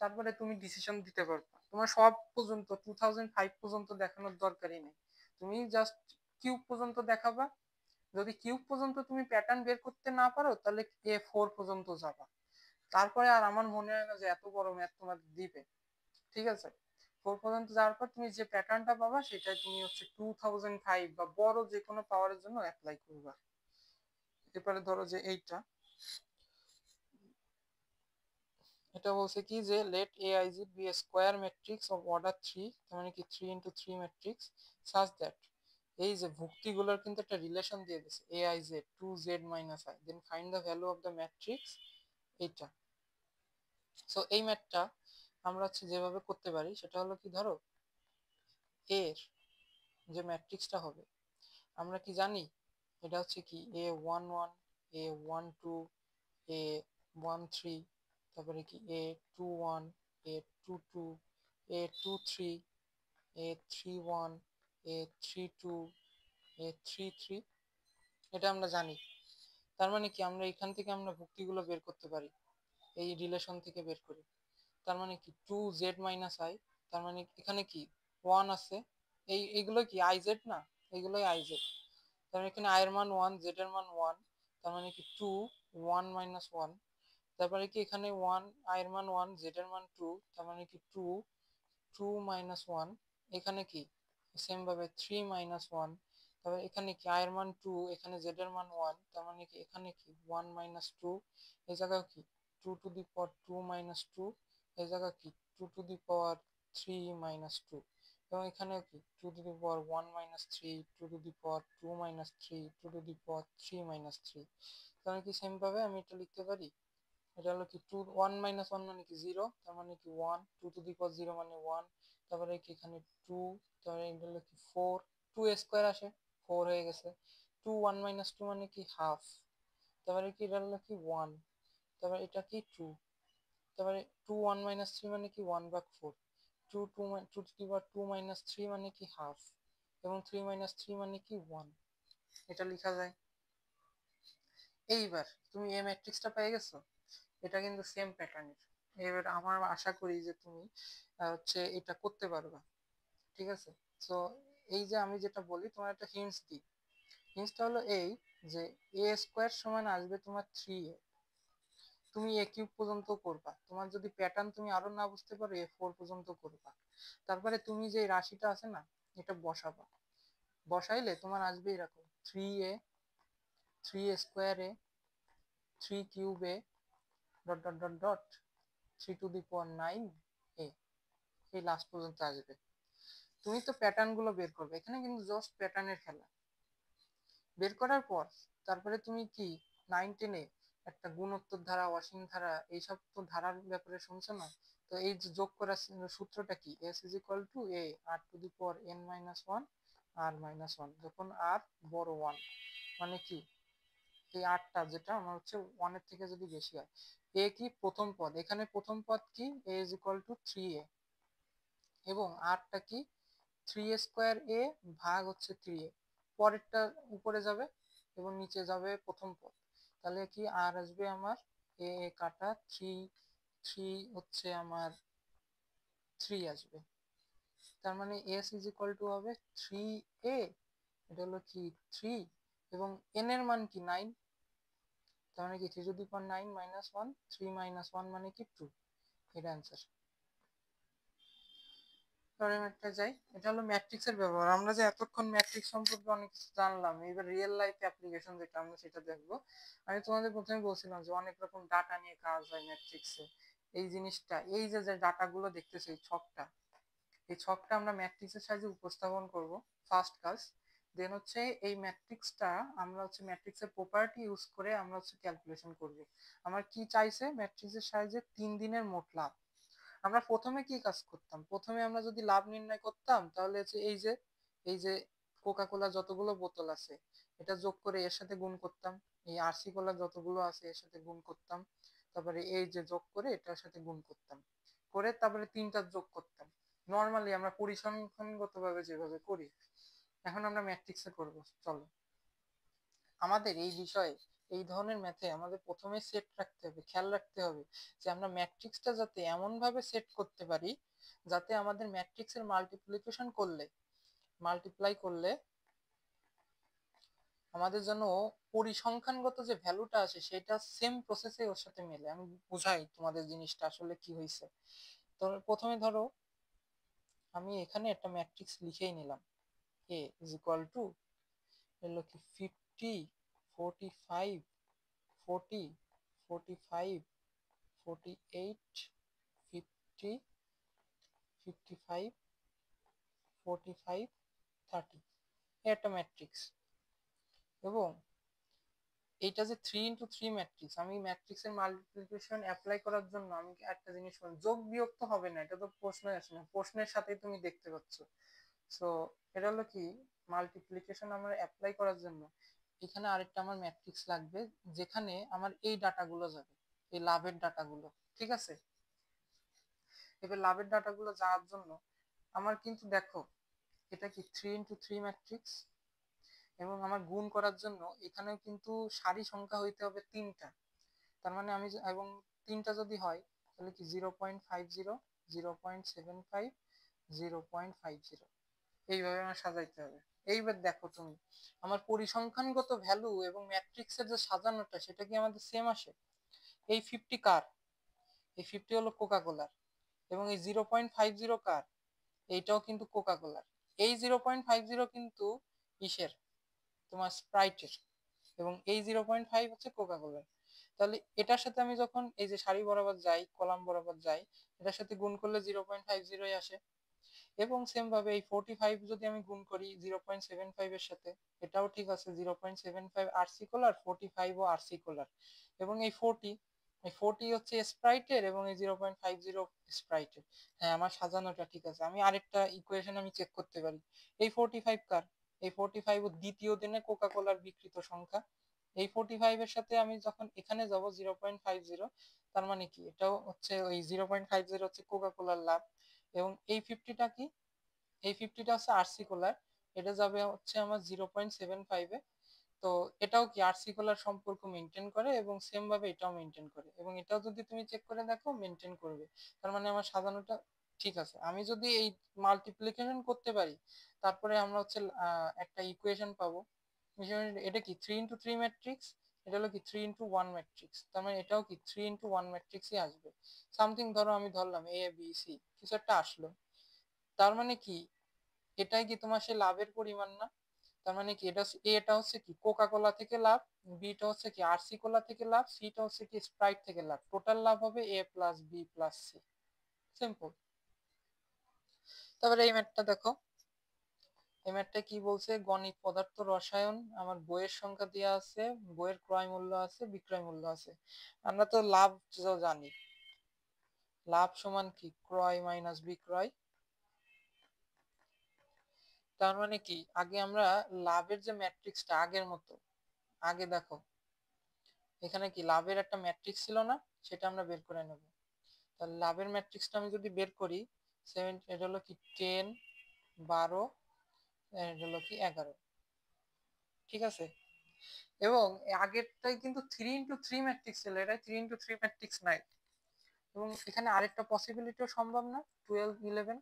তারপরে তুমি ডিসিশন দিতে পারবে। তোমার সব পর্যন্ত 2005 পর্যন্ত দেখানোর দরকারই নেই, তুমি জাস্ট কিউব পর্যন্ত দেখাবা। যদি কিউব পর্যন্ত তুমি প্যাটার্ন বের করতে না পারো তাহলে A4 পর্যন্ত যাবা, তারপরে আর আমার মনে হয় না যে এত বড় ম্যাথ তোমার দিবে, ঠিক আছে? 4 পর্যন্ত যাওয়ার পর তুমি যে প্যাটার্নটা পাবা সেটা তুমি হচ্ছে 2005 বা বড় যে কোনো পাওয়ারের জন্য অ্যাপ্লাই করবা। এরপরে ধরো যে এইটা, এটা বলছে কি যে let AIZ B A square matrix of order 3, তার মানে কি 3 × 3 ম্যাট্রিক্স সাচ দ্যাট, এই যে ভুক্তিগুলোর কিন্তু একটা রিলেশন দিয়ে দিয়েছে AIZ 2Z - I, then find the value of the matrix এইটা। সো এই ম্যাথটা আমরা হচ্ছে যেভাবে করতে পারি সেটা হলো কি, ধরো এর যে ম্যাট্রিক্সটা হবে আমরা কি জানি এটা হচ্ছে কি A11 A12 A13, তারপরে কি A21 A22 A23 A31 A32 A33, এটা আমরা জানি। তার মানে কি আমরা এখান থেকে আমরা ভুক্তিগুলো বের করতে পারি, এই রিলেশন থেকে বের করি। তার মানে কি 2Z - I, তার মানে এখানে কি 1 আছে, এইগুলো কি IZ না, এইগুলোই IZ। তার মানে এখানে I এর মান 1, Z এর মান 1, তার মানে কি 2 1 - 1, তারপরে কি এখানে 1 I এর মান 1, Z এর মান 2, তার মানে কি 2 2 - 1, এখানে কি সেম ভাবে 3 - 1, তারপর এখানে কি I এর মান 2, এখানে Z এর মান 1, তার মানে কি এখানে কি 1 - 2, এই জায়গায় কি 2 - 2, এই জায়গা কি 2 × 3 - 2, এবং এখানে কি 2 × 1 - 3 2 × 2 - 3 2 × 3 - 3, তাহলে কি সেম ভাবে আমি এটা লিখতে পারি, এটা হলো কি 1 - 1 মানে কি 0, তার মানে কি 1 2 × 0 মানে 1, তারপরে কি এখানে 2, তারপরে এটা হলো কি 4, 2 স্কোয়ার আসে 4 হয়ে গেছে, 2 1 - 2 মানে কি হাফ, তারপরে কি এটা হলো কি 1, তারপরে এটা কি 2, তারপরে 2 1 - 3 মানে কি 1/4, 2 2 2 - 3 মানে কি হাফ, এবং 3 - 3 মানে কি 1, এটা লেখা যায়। এইবার তুমি এই ম্যাট্রিক্সটা পেয়ে গেছো, এটা কিন্তু সেম প্যাটার্নের। এবার আমার আশা করি যে তুমি হচ্ছে এটা করতে পারবা, ঠিক আছে? তো এই যে আমি যেটা বলি তোমার একটা হিন্টস দিই। হিন্টসটা হলো এই যে এ স্কোয়ার সমান আসবে তোমার 3a, তুমি এ কিউব পর্যন্ত করবা, তোমার যদি প্যাটার্ন তুমি আরো না বুঝতে পারো এ4 পর্যন্ত করবা। তারপরে তুমি যে রাশিটা আছে না এটা বসাবা, বসাইলে তোমার আসবে এরকম 3a, 3 square A, 3 cube A, dot dot dot dot 3 two the power 9a, এই লাস্ট পর্যন্ত আসবে। তুমি তো প্যাটার্ন গুলো বের করবে, এখানে কিন্তু জাস্ট প্যাটার্নের খেলা। বের করার পর তারপরে তুমি কি 9 10-এ একটা গুণোত্তর ধারা, অসীম ধারা, এইসব তো ধারার ব্যাপারে শুনছো না? তো এই যে যোগ করার সূত্রটা কি, S is equal to A R to the power n-1 r-1, যখন আর বড় 1, মানে কি এই আটটা যেটা আমার হচ্ছে 1-এর থেকে যদি বেশি হয়। এ কি প্রথম পদ, এখানে প্রথম পদ কি এ ইজ ইকুয়াল টু 3a, এবং আরটা কি 3 স্কোয়ার এ ভাগ হচ্ছে 3a, পরেরটা উপরে যাবে এবং নিচে যাবে প্রথম পদ। তাহলে কি আর আসবে আমার এ কাটা 3 হচ্ছে আমার 3 আসবে। তার মানে এস ইজ ইকুয়াল টু হবে 3a, এটা হলো কি 3, এবং এন এর মান কি 9, তার মানে কি 3 টু দি পাওয়ার 9 - 1, 3 - 1 মানে কি 2, এটা অ্যান্সার। পরেরটা যাই, এটা হলো ম্যাট্রিক্স এর ব্যবহার। আমরা যে এতক্ষণ ম্যাট্রিক্স সম্পর্কে অনেক কিছু জানলাম, এবার রিয়েল লাইফ অ্যাপ্লিকেশন যেটা আমরা সেটা দেখবো। আমি তোমাদের প্রথমে বলছিলাম যে অনেক রকম ডাটা নিয়ে কাজ হয় ম্যাট্রিক্সে। এই জিনিসটা, এই যে যে ডাটাগুলো দেখতেছো, এই ছকটা, এই ছকটা আমরা ম্যাট্রিক্সের সাহায্যে উপস্থাপন করব, ফার্স্ট কাজ। দেন হচ্ছে এই ম্যাট্রিক্সটা আমরা হচ্ছে ম্যাট্রিক্সের প্রপার্টি ইউজ করে আমরা হচ্ছে ক্যালকুলেশন করব। আমার কি চাইছে ম্যাট্রিক্সের সাহায্যে 3 দিনের মোট লাভ। আমরা প্রথমে কি কাজ করতাম, প্রথমে আমরা যদি লাভ নির্ণয় করতাম তাহলে হচ্ছে এই যে কোকা কোলা যতগুলো বোতল আছে এটা যোগ করে এর সাথে গুণ করতাম, এই আরসি কোলা যতগুলো আছে এর সাথে গুণ করতাম, তারপরে এই যে যোগ করে এটার সাথে গুণ করতাম, করে তারপরে তিনটা যোগ করতাম। নর্মালি আমরা পরিসংখ্যানগত ভাবে যেভাবে করি, এখন আমরা ম্যাট্রিক্সে করব। চলো, আমাদের এই বিষয়ে, এই ধরনের ম্যাথে আমাদের প্রথমে সেট রাখতে হবে, খেয়াল রাখতে হবে যে আমরা ম্যাট্রিক্সটা যাতে এমন ভাবে সেট করতে পারি যাতে আমাদের ম্যাট্রিক্সের মাল্টিপ্লাই করলে আমাদের যেন পরিসংখ্যানগত যে ভ্যালুটা আছে সেটা সেম প্রসেসে ওর সাথে মেলে। আমি বুঝাই তোমাদের জিনিসটা আসলে কি হয়েছে। তো প্রথমে ধরো আমি এখানে একটা ম্যাট্রিক্স লিখেই নিলাম, এ ইজ ইকুয়াল টু হলো কি 50, 45, 40, 45, 48, 50, 55, 45, 30, একটা ম্যাট্রিক্স। এবং এইটা যে 3 × 3 ম্যাট্রিক্স, আমি ম্যাট্রিক্সের মাল্টিপ্লিকেশন অ্যাপ্লাই করার জন্য আমি একটা জিনিস যোগ বিয়োগ তো হবে না, এটা তো প্রশ্ন আছে না, প্রশ্নের সাথেই তুমি দেখতে পাচ্ছ। সো এটা হলো কি মাল্টিপ্লিকেশন আমরা অ্যাপ্লাই করার জন্য এখানে আরেকটা আমার ম্যাট্রিক্স লাগবে, যেখানে আমার এই ডাটাগুলো যাবে, এই লাভের ডাটাগুলো, ঠিক আছে? এবার লাভের ডাটাগুলো যাওয়ার জন্য আমার কিন্তু দেখো এটা কি 3 × 3 ম্যাট্রিক্স, এবং আমার গুণ করার জন্য এখানেও কিন্তু সারি সংখ্যা হইতে হবে 3টা। তার মানে আমি এবং 3টা যদি হয় তাহলে কি 0.50, 0.75, 0.50, এইভাবে আমার সাজাইতে হবে। এইবার দেখো তুমি আমার পরিসংখ্যানগত ভ্যালু এবং ম্যাট্রিক্সের যে সাজানোটা সেটা কি আমাদের সেম আসে? এই 50 কার? এই 50 হলো কোকা কোলার। এবং এই 0.50 কার? এইটাও কিন্তু কোকা কোলার। এই 0.50 কিন্তু ইসের, তোমার স্প্রাইটের। এবং এই 0.5 হচ্ছে কোকা কোলার। তাহলে এটার সাথে আমি যখন এই যে সারি বরাবর যাই, কলাম বরাবর যাই, এটার সাথে গুণ করলে 0.50 আসে। এবং সেম ভাবে এই 45 যদি আমি গুণ করি 0.75 এর সাথে, এটাও ঠিক আছে, 0.75 আরসি কোলার, 45 ও আরসি কোলার। এবং এই 40 হচ্ছে স্প্রাইটের, এবং এই 0.50 স্প্রাইটের। হ্যাঁ, আমার সাজানোটা ঠিক আছে। আমি আরেকটা ইকুয়েশন আমি চেক করতে পারি, এই 45 কার? এই 45 দ্বিতীয় দিনে কোকা কোলার বিক্রিত সংখ্যা। এই 45 এর সাথে আমি যখন এখানে যাব 0.50, তার মানে কি এটাও হচ্ছে ওই 0.50 হচ্ছে কোকা কোলার লাভ। এবং এই 50টা কি, এই 50টা হচ্ছে আরসি কোলার, এটা যাবে হচ্ছে আমার 0.75-এ। তো এটাও কি আরসিকুলার সম্পর্ক মেনটেন করে এবং সেম ভাবে এটাও মেনটেন করে, এবং এটাও যদি তুমি চেক করে দেখো মেনটেন করবে। তার মানে আমার সাজানোটা ঠিক আছে। আমি যদি এই মাল্টিপ্লিকেশন করতে পারি, তারপরে আমরা হচ্ছে একটা ইকুয়েশন পাবো। এটা কি 3x3 ম্যাট্রিক্স, এটা হলো কি 3x1 ম্যাট্রিক্স, তার মানে এটাও কি 3x1 ম্যাট্রিক্সই আসবে। সামথিং ধরো আমি ধরলাম এ বি সি কিছু একটা আসলো, তার মানে কি এটাই কি তোমার সে লাভের পরিমাণ না? তার মানে কি এটা হচ্ছে কি কোকা কোলা থেকে লাভ, বিটা হচ্ছে কি আরসি কোলা থেকে লাভ, সিটা হচ্ছে কি স্প্রাইট থেকে লাভ, টোটাল লাভ হবে a plus b plus c. Simple. তারপরে এই ম্যাথটা দেখো, এই ম্যাথটা কি বলছে, গণিত পদার্থ রসায়ন, আমার বইয়ের সংখ্যা দেওয়া আছে, বইয়ের ক্রয় মূল্য আছে, বিক্রয় মূল্য আছে। আমরা তো লাভ জানি, লাভ সমান কি ক্রয় মাইনাস বিক্রয়। তার মানে কি আগে আমরা লাভের যে ম্যাট্রিক্সটা আগের মতো, আগে দেখো এখানে কি লাভের একটা ম্যাট্রিক্স ছিল না, সেটা আমরা বের করে নেব। তাহলে লাভের ম্যাট্রিক্সটা আমি যদি বের করি, এটা হলো কি 10, 12, এটা হলো কি 11, ঠিক আছে। এবং আগেরটাই কিন্তু 3x3 ম্যাট্রিক্স ছিল, এটা 3x3 ম্যাট্রিক্স নাই। এবং এখানে আরেকটা পসিবিলিটিও সম্ভব না, 12, 11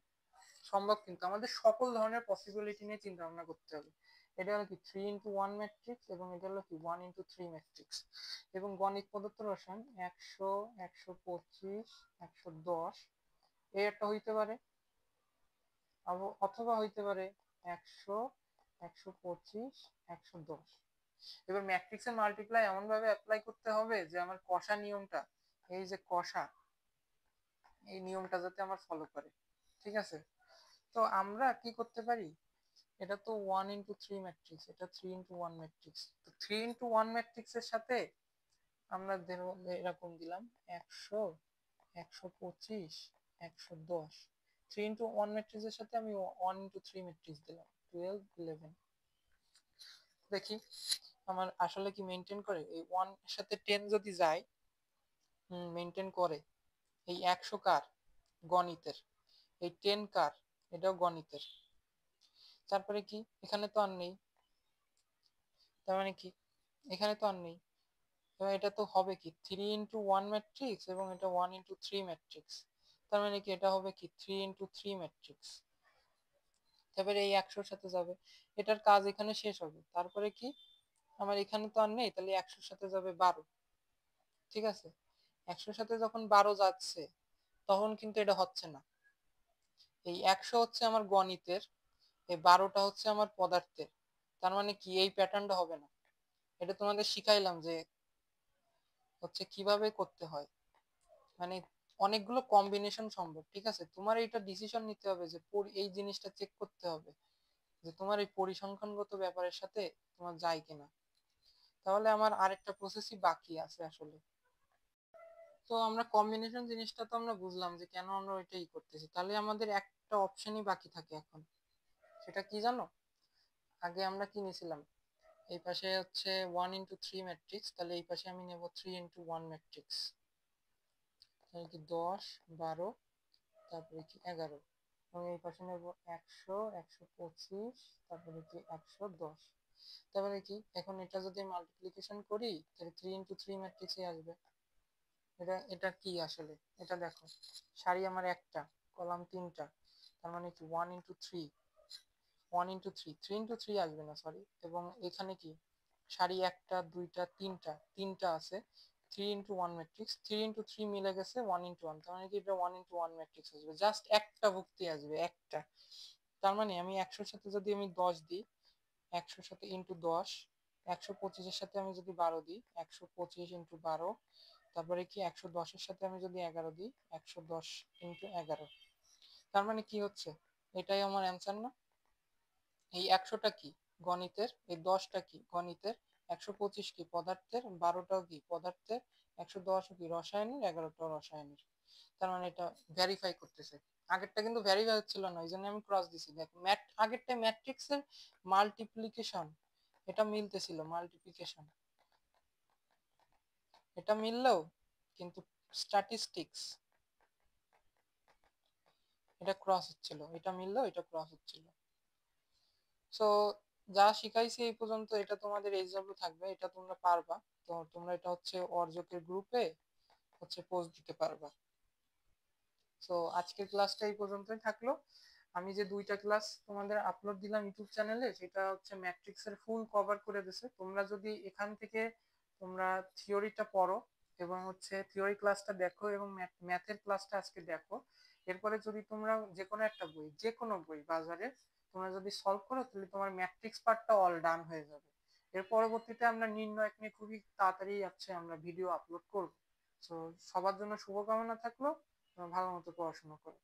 সম্ভব, কিন্তু আমাদের সকল ধরনের পসিবিলিটি নিয়ে চিন্তা ভাবনা করতে হবে। এটা হলো কি 3x1 ম্যাট্রিক্স এবং এটা হলো কি 1x3 ম্যাট্রিক্স। এবং গণিত পদার্থ রসায়ন 100, 125, 110 এই একটা হইতে পারে, অথবা হইতে পারে 100, 125, 110। এবার ম্যাট্রিক্সের মাল্টিপ্লাই এমন ভাবে অ্যাপ্লাই করতে হবে যে আমার কষা নিয়মটা, এই যে কষা, এই নিয়মটা যাতে আমার ফলো করে, ঠিক আছে। তো আমরা কি করতে পারি, এটা তো 1x3 ম্যাট্রিক্স, এটা 3x1 ম্যাট্রিক্স, তো 3x1 ম্যাট্রিক্সের সাথে আমরা এরকম দিলাম 100, 125, 110। 3x1 ম্যাট্রিক্সের সাথে আমি 1x3 ম্যাট্রিক্স দিলাম 12, 11। দেখি আমার আসলে কি মেনটেন করে, এই 1 এর সাথে 10 যদি যায়, মেনটেন করে। এই 100 কার, গণিতের। এই 10 কার, এটাও গণিতের। তারপরে কি এখানে তো আর নেই, তার মানে কি এখানে তো আর নেই, এবং এটা তো হবে কি 3x1 ম্যাট্রিক্স এবং এটা 1x3 ম্যাট্রিক্স। তার মানে কি এটা হবে কি 3x3 ম্যাট্রিক্স। তারপরে এই 100-র সাথে যাবে, এটার কাজ এখানে শেষ হবে। তারপরে কি আমার এখানে তো আর নেই, তাহলে 100-র সাথে যাবে 12, ঠিক আছে। 100-র সাথে যখন 12 যাচ্ছে, তখন কিন্তু এটা হচ্ছে না। এই 100 হচ্ছে আমার গণিতের, এই 12টা হচ্ছে আমার পদার্থের। তার মানে কি এই প্যাটার্নটা হবে না। এটা তোমাদের শিখাইলাম যে হচ্ছে কিভাবে করতে হয়, মানে অনেকগুলো কম্বিনেশন সম্ভব, ঠিক আছে। তোমার এইটা ডিসিশন নিতে হবে যে এই জিনিসটা চেক করতে হবে যে তোমার এই পরিসংখ্যানগত ব্যাপারের সাথে তোমার যায় কিনা। তাহলে আমার আরেকটা প্রসেসই বাকি আছে আসলে। তো আমরা কম্বিনেশন জিনিসটা তো আমরা বুঝলাম যে কেন আমরা ওইটাই করতেছি, তাহলে আমাদের একটা অপশনই বাকি থাকে এখন। সেটা কি জানো, আগে আমরা কি নিয়েছিলাম, এই পাশে হচ্ছে 1x3 ম্যাট্রিক্স, তাহলে এই পাশে আমি নেব 3x1 ম্যাট্রিক্স। তাহলে কি 10, 12, তারপরে কি 11, এবং এই পাশে নেব 100, 125, তারপরে কি 110। তারপরে কি এখন এটা যদি মাল্টিপ্লিকেশন করি, তাহলে 3x3 ম্যাট্রিক্সই আসবে। এটা এটা কি আসলে, এটা দেখো, সারি আমার একটা, কলাম তিনটা, তার মানে কি 1x3, 1x3, 3x3 আসবে না, সরি। এবং এখানে কি সারি একটা, দুইটা, তিনটা, তিনটা আছে, 3x1 ম্যাট্রিক্স, 3x3 মিলে গেছে 1x1, তার মানে কি এটা 1x1 ম্যাট্রিক্স আসবে, জাস্ট একটা ভুক্তি আসবে, একটা। তার মানে আমি 100-র সাথে যদি আমি 10 দিই, 100-র সাথে ইন্টু 10, 125-এর সাথে আমি যদি 12 দিই, 125 ইন্টু 12, তারপরে কি 110-এর সাথে আমি যদি 11 দিই, 110 ইন্টু 11। তার মানে কি হচ্ছে, এটাই আমার অ্যান্সার না। এই 100টা কি গণিতের, এই 10টা কি গণিতের, 125 কি পদার্থের, 12টাও কি পদার্থের, 110 কি রসায়নের, 11টাও রসায়নের। তার মানে এটা ভেরিফাই করতেছে। আগেরটা কিন্তু ভেরিফাই হচ্ছিল না, এই জন্য আমি ক্রস দিছি। দেখো আগেরটা ম্যাট্রিক্সের মাল্টিপ্লিকেশন, এটা মিলতেছিল, মাল্টিপ্লিকেশন এটা মিললেও কিন্তু স্ট্যাটিস্টিক্স এটা ক্রস হচ্ছিল, এটা মিললেও এটা ক্রস হচ্ছিল। সো যা শিখাইছি এই পর্যন্ত এটা তোমাদের এইচডব্লিউ থাকবে, এটা তোমরা পারবা। তো তোমরা এটা হচ্ছে অর্জকের গ্রুপে হচ্ছে পোস্ট দিতে পারবা। তো আজকের ক্লাসটা এই পর্যন্তই থাকলো। আমি যে 2টা ক্লাস তোমাদের আপলোড দিলাম ইউটিউব চ্যানেলে, সেটা হচ্ছে ম্যাট্রিক্সের ফুল কভার করে দিছে। তোমরা যদি এখান থেকে তোমরা থিওরিটা পড়ো এবং হচ্ছে থিওরি ক্লাসটা দেখো এবং ম্যাথের ক্লাসটা আজকে দেখো, এরপরে যদি তোমরা যে কোনো একটা বই, যে কোনো বই বাজারে তোমরা যদি সলভ করো, তাহলে তোমার ম্যাট্রিক্স পার্টটা অল ডান হয়ে যাবে। এর পরবর্তীতে আমরা নির্ণয় নিয়ে খুবই তাড়াতাড়ি আছে আমরা ভিডিও আপলোড করব। তো সবার জন্য শুভকামনা থাকলো, ভালো মতো পড়াশোনা করো।